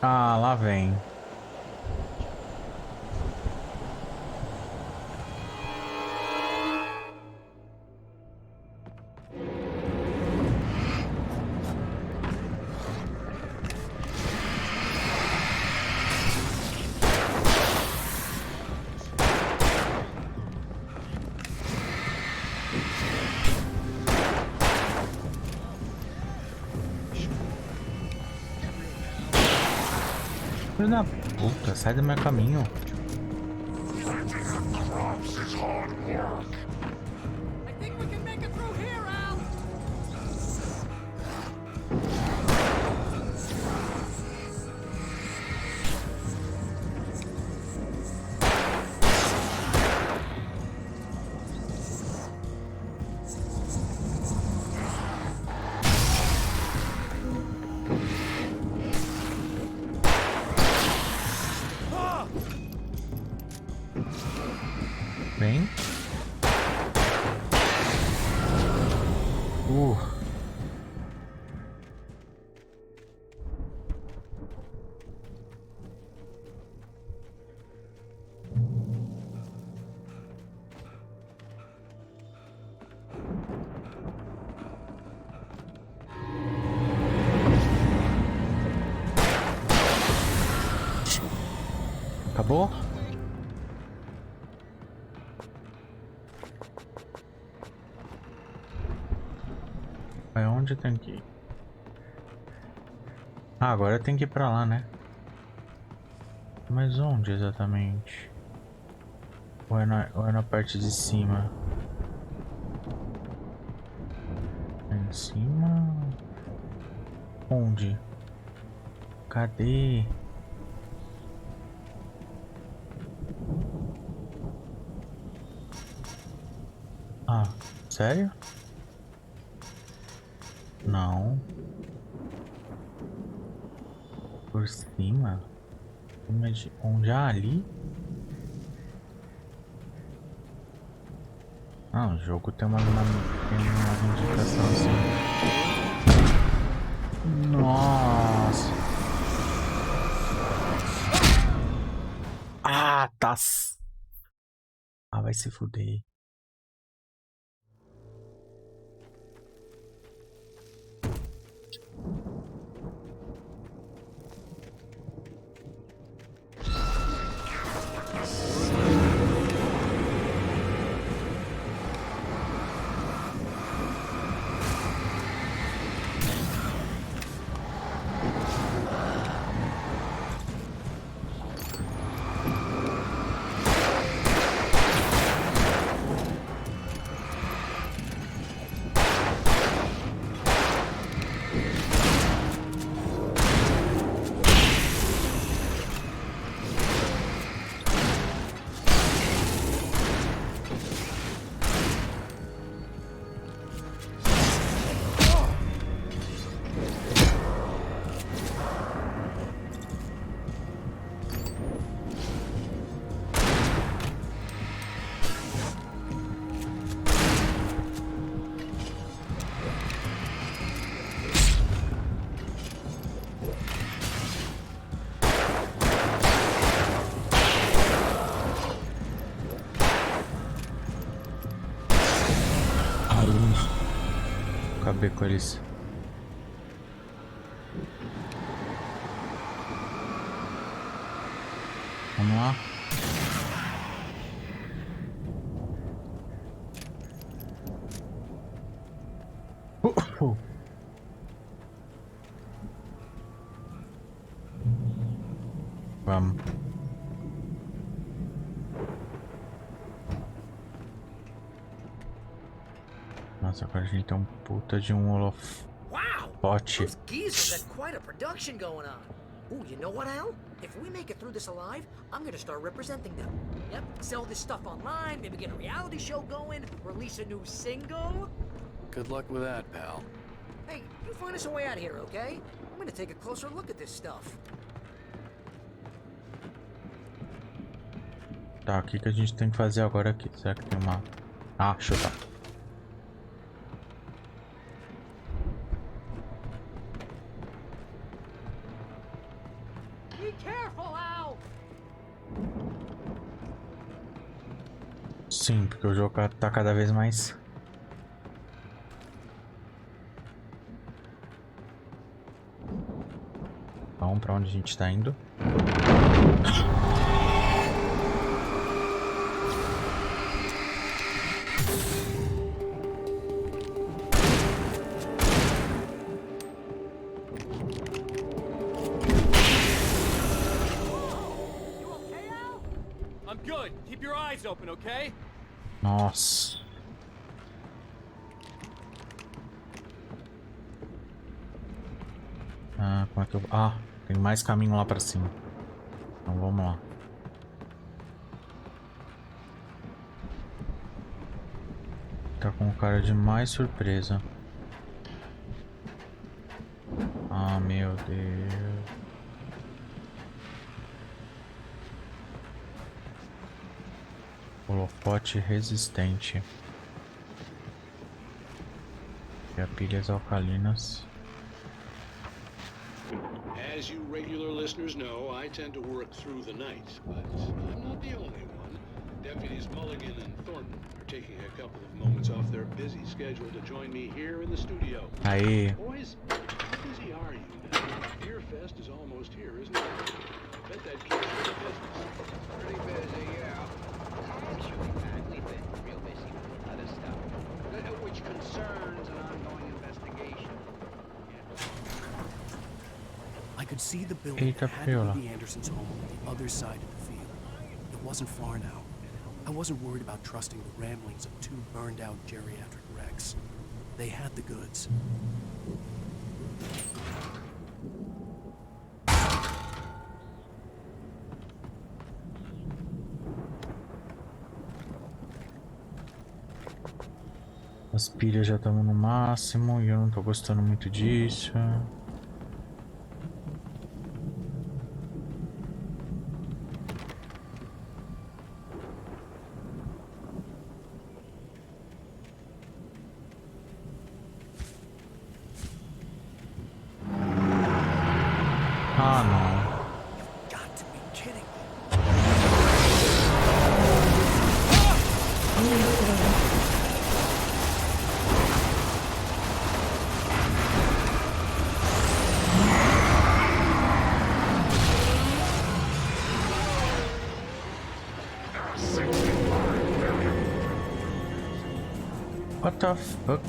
Ah, lá vem. Filho da puta, sai do meu caminho. I think we can make it through here, Al. Bem. Acabou? Vai onde tem que ir? Ah, agora tem que ir pra lá, né? Mas onde exatamente? Ou é na parte de cima? É em cima? Onde? Cadê? Ah, sério? Não. Por cima? Mas onde? Ah, ali? Ah, o jogo tem uma indicação assim. Nossa. Ah, tá. Ah, vai se fuder. Acabei com eles. Vamos lá. Vamos. Nossa, agora a gente tem um puta de um holofote. Those geezers had quite a production going on. Ooh, you know what, Al? If we make it through this alive, I'm gonna start representing them. Yep, sell this stuff online, maybe get a reality show going, release a new single. Good luck with that, pal. Hey, you find us a way out of here, okay? I'm gonna take a closer look at this stuff. Tá, o que a gente tem que fazer agora aqui? Será que tem uma... Ah, chuta. Be careful, Al. Sim, porque o jogo tá cada vez mais... Vamos pra onde a gente tá indo. Good. Keep your eyes open, okay? Nossa. Ah, como é que eu... Ah, tem mais caminho lá pra cima. Então vamos lá. Tá com cara de mais surpresa. Ah, meu Deus. Holofote resistente. E a pilhas alcalinas. As you regular listeners know, I tend to work through the night, but I'm not the only one. Deputies Mulligan and Thornton are taking a couple of moments off their busy schedule to join me here in the studio. Aye. Boys, how busy are you now? Fear Fest is almost here, isn't it? I bet that keeps you in business. Pretty busy, yeah. Actually, Pat, we've been real busy with other stuff, which concerns an ongoing investigation. I could see the building Eita, that had to piola. be the Andersons' home on the other side of the field. It wasn't far now. I wasn't worried about trusting the ramblings of two burned-out geriatric wrecks. They had the goods. As pilhas já estão no máximo e eu não tô gostando muito disso. Ah, não. Got to be kidding. What the fuck?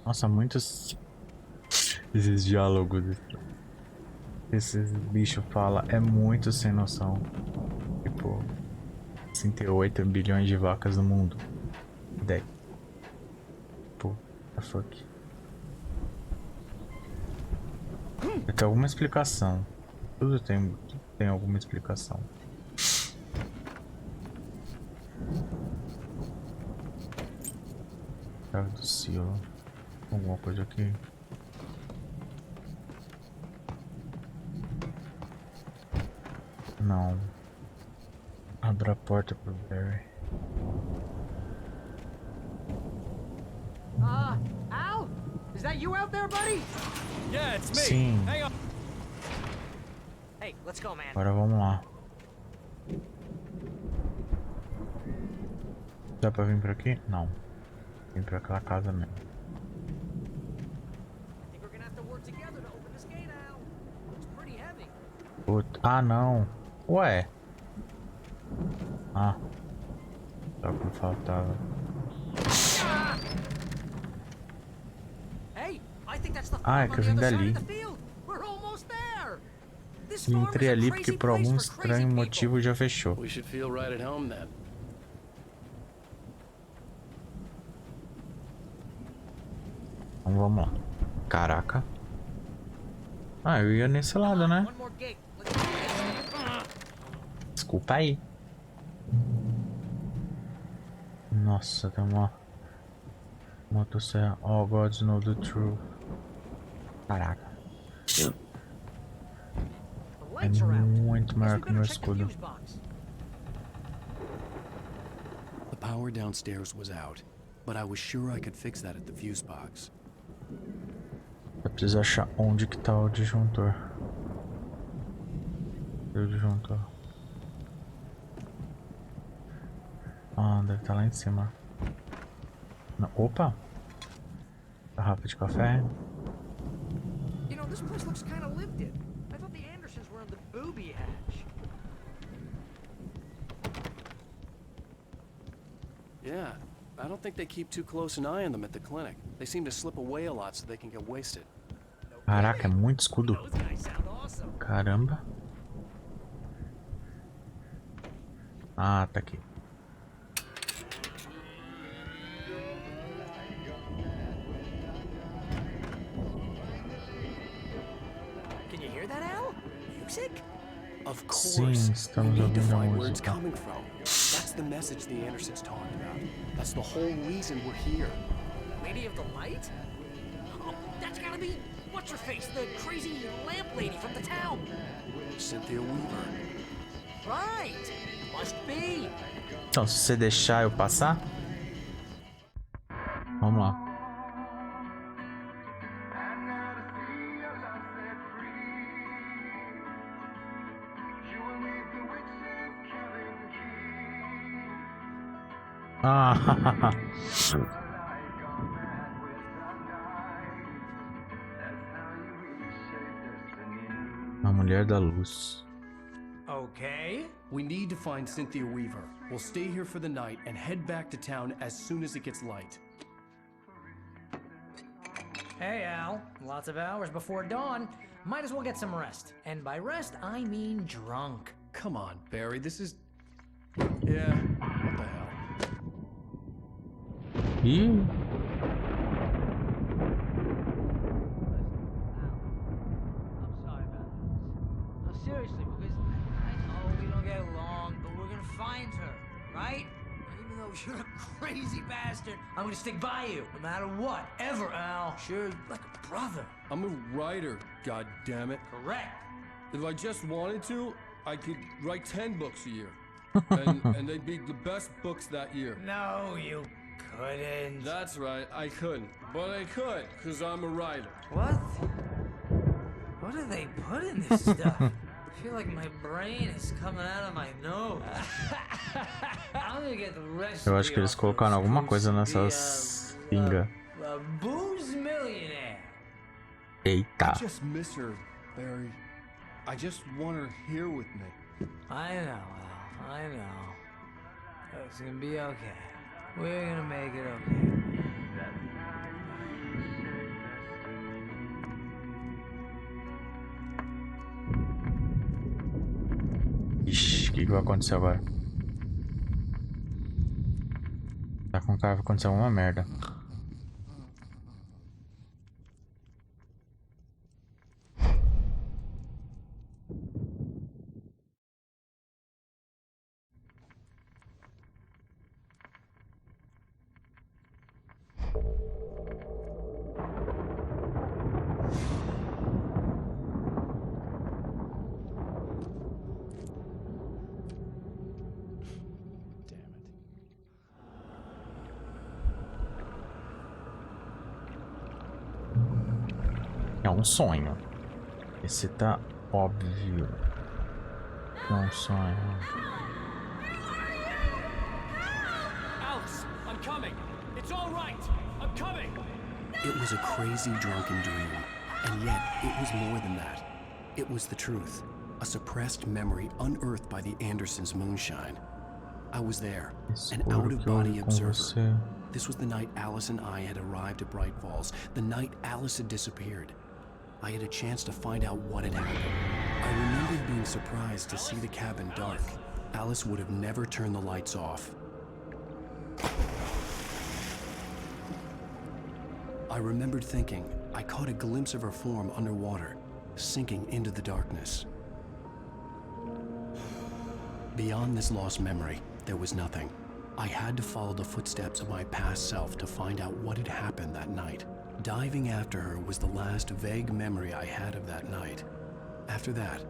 Nossa, muitos esses diálogos esses bichos falam é muito sem noção. Tipo, 68 bilhões de vacas no mundo. Daí. Pô, the fuck. Tem alguma explicação. Tudo tem alguma explicação. Chave do silo. Alguma coisa aqui. Não. Abra a porta pro Barry. Al? Is that you out there, buddy? Yeah, it's me. Sim. Hang on. Hey, let's go, man. Agora vamos lá. Dá pra vir por aqui? Não. Vem pra aquela casa mesmo. Think we're gonna have to work together to open this gate, Al. It's pretty heavy. Puta. Ah, não. Ué. Ah. Só o que me faltava. Hey, I think that's the Ah, é farm que eu on vim the other dali. side of the field. We're almost there. This E farm entrei is a ali porque crazy por place algum for crazy estranho people. motivo já fechou. We should feel right at home then. Então vamos lá. Caraca. Ah, eu ia nesse lado, né? One more gate. Let's do this. Desculpa aí. Nossa, tem uma motosserra. All gods know the truth. Caraca. The É lights are out. muito maior Guess que we o meu better check the escudo. fuse box. The power downstairs was out, but I was sure I could fix that at the fuse box. Eu preciso achar onde que tá o disjuntor. O disjuntor. Ah, deve estar lá em cima. Não, opa! Garrafa de café. You know, this place looks kind of lived in. I thought the Andersons booby hatch. Yeah, I don't think they keep too close an eye on them at the clinic. They seem to slip away a lot so they can get wasted. Caraca, é muito escudo. Caramba. Ah, tá aqui. Can you hear that, Al? Music? Of course. Sim, estamos We need to ouvindo a find where it's música. coming from. That's the message the Andersons talked about. That's the whole reason we're here. Lady of the Light? Oh, that's gotta be what's her face, the crazy lamp lady from the town. Cynthia Weaver. Right. Must be. Então, se você deixar eu passar... Vamos lá. Ah, a Mulher da Luz. Okay. We need to find Cynthia Weaver. We'll stay here for the night and head back to town as soon as it gets light. Hey, Al. Lots of hours before dawn. Might as well get some rest. And by rest, I mean drunk. Come on, Barry, this is... Yeah, what the hell? Ih. I'm sorry about this. No, seriously, because I know we don't get along, but we're gonna find her, right? Even though you're a crazy bastard, I'm gonna stick by you, no matter what, ever, Al. Sure, like a brother. I'm a writer, goddammit. Correct. If I just wanted to, I could write 10 books a year. and they'd be the best books that year. No, you couldn't. That's right, I couldn't. But I could, because I'm a writer. What? What do they put in this stuff? I feel like my brain is coming out of my nose. I'm gonna get the rest Eu acho que eles colocaram alguma coisa nessas pingas. Booze millionaire. Eita. I just miss her, Barry. I just want her here with me. I know, Al. I know. It's gonna be okay. We're gonna make it okay. Ixi, o que vai acontecer agora? Tá com cara, vai acontecer alguma merda. É um sonho. Esse tá óbvio. É um sonho. Alice, I'm coming. It's all right. I'm coming. It was a crazy drunken dream, and yet it was more than that. It was the truth, a suppressed memory unearthed by the Andersons' moonshine. I was there, an out-of-body observer. This was the night Alice and I had arrived at Bright Falls, the night Alice had disappeared. I had a chance to find out what had happened. I remembered being surprised to see the cabin dark. Alice would have never turned the lights off. I remembered thinking I caught a glimpse of her form underwater, sinking into the darkness. Beyond this lost memory, there was nothing. I had to follow the footsteps of my past self to find out what had happened that night. Diving after her was the last vague memory I had of that night. After that,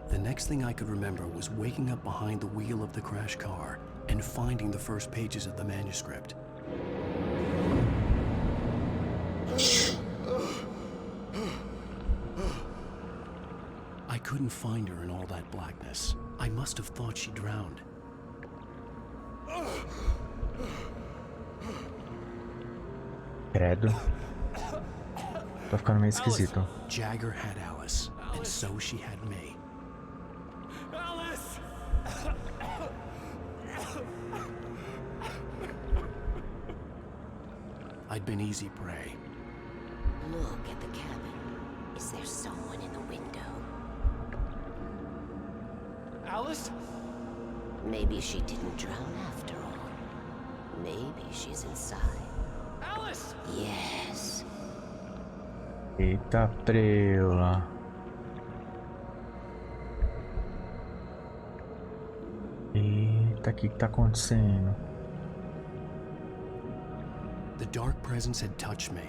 the next thing I could remember was waking up behind the wheel of the crashed car and finding the first pages of the manuscript. I couldn't find her in all that blackness. I must have thought she drowned. Credo. Tá ficando meio esquisito. Jagger had Alice, and so she had me. I'd been easy prey. Look at the cabin. Is there someone in the window? Alice? Maybe she didn't drown after all. Maybe she's inside. Alice! Yes. Eita preula. Eita, o que tá acontecendo? The dark presence had touched me.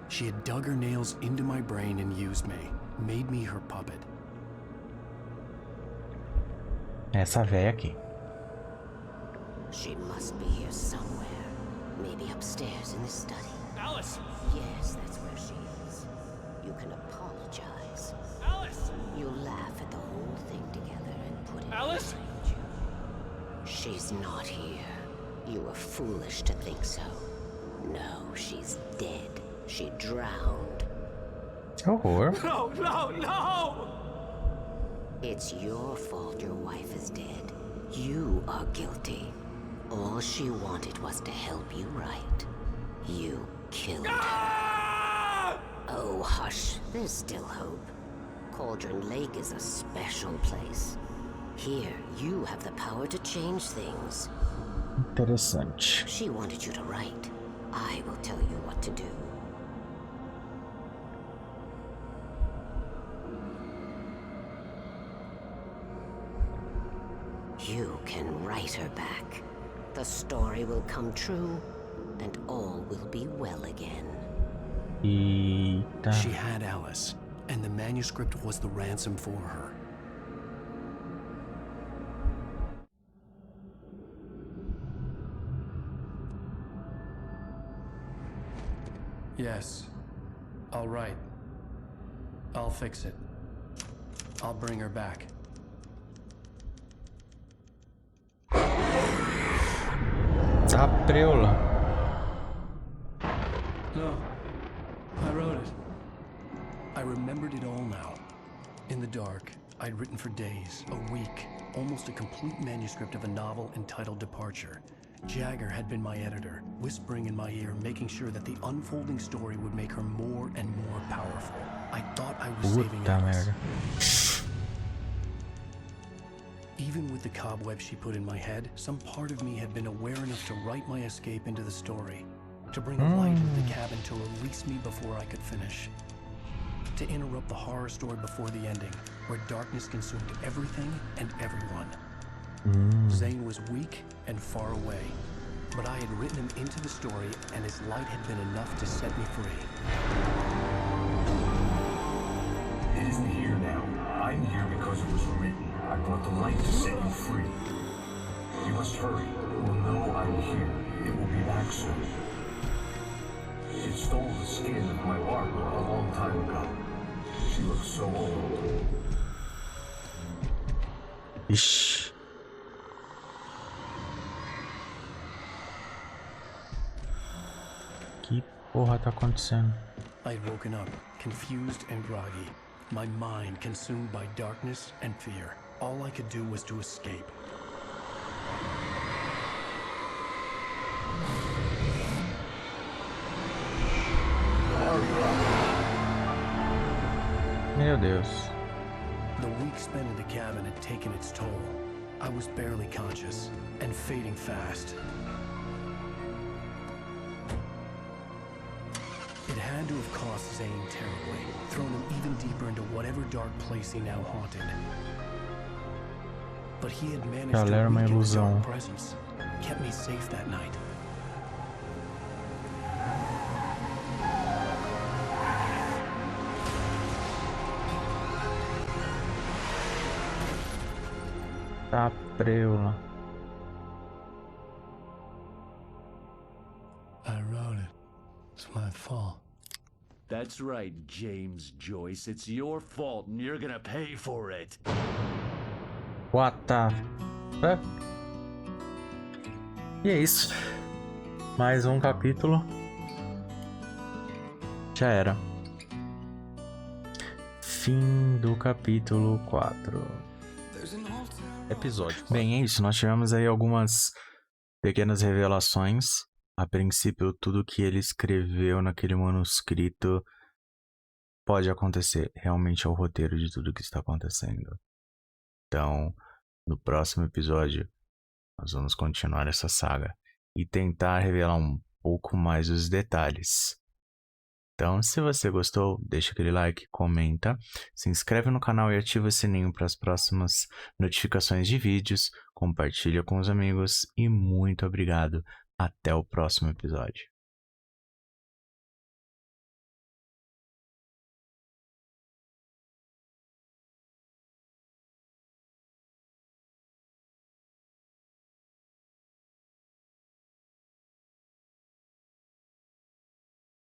She had dug her nails into my brain and used me. Made me her puppet. Essa véia aqui. She must be here somewhere. Maybe upstairs in the study. Alice! Yes, that's where she is. You can apologize. Alice! You laugh at the whole thing together and put it Alice? behind you. She's not here. You were foolish to think so. No, she's dead. She drowned. Horror. No, no, no! It's your fault your wife is dead. You are guilty. All she wanted was to help you right. You killed her. Oh, hush. There's still hope. Cauldron Lake is a special place. Here, you have the power to change things. Interessante. She wanted you to write. I will tell you what to do. You can write her back. The story will come true, and all will be well again. Eita. She had Alice, and the manuscript was the ransom for her. Yes. All right. I'll fix it. I'll bring her back. Tá preula. No. I wrote it. I remembered it all now. In the dark, I'd written for days, a week, almost a complete manuscript of a novel entitled Departure. Jagger had been my editor, whispering in my ear, making sure that the unfolding story would make her more and more powerful. I thought I was saving Alice. Even with the cobweb she put in my head, some part of me had been aware enough to write my escape into the story, to bring light into the cabin, to release me before I could finish, to interrupt the horror story before the ending, where darkness consumed everything and everyone. Zane was weak and far away, but I had written him into the story, and his light had been enough to set me free. It isn't here now. I'm here because it was written. I brought the light to set you free. You must hurry. It will know I'm here. It will be back soon. It stole the skin of my Barbara a long time ago. She looks so old. Ixi. Que porra tá acontecendo? I'd woken up, confused and groggy, my mind consumed by darkness and fear. All I could do was to escape. Meu Deus. The week spent in the cabin had taken its toll. I was barely conscious and fading fast. It had to have cost Zane terribly, thrown him even deeper into whatever dark place he now haunted. But he had managed to weaken the dark presence, kept me safe that night. Tá preula. I wrote it. It's my fault. That's right, James Joyce. It's your fault, and you're gonna pay for it. What the fuck? E é isso. Mais um capítulo. Já era. Fim do capítulo 4. Episódio 4. Bem, é isso. Nós tivemos aí algumas pequenas revelações a princípio, tudo que ele escreveu naquele manuscrito pode acontecer. Realmente é o roteiro de tudo que está acontecendo. Então, no próximo episódio, nós vamos continuar essa saga e tentar revelar um pouco mais os detalhes. Então, se você gostou, deixa aquele like, comenta, se inscreve no canal e ativa o sininho para as próximas notificações de vídeos, compartilha com os amigos e muito obrigado. Até o próximo episódio.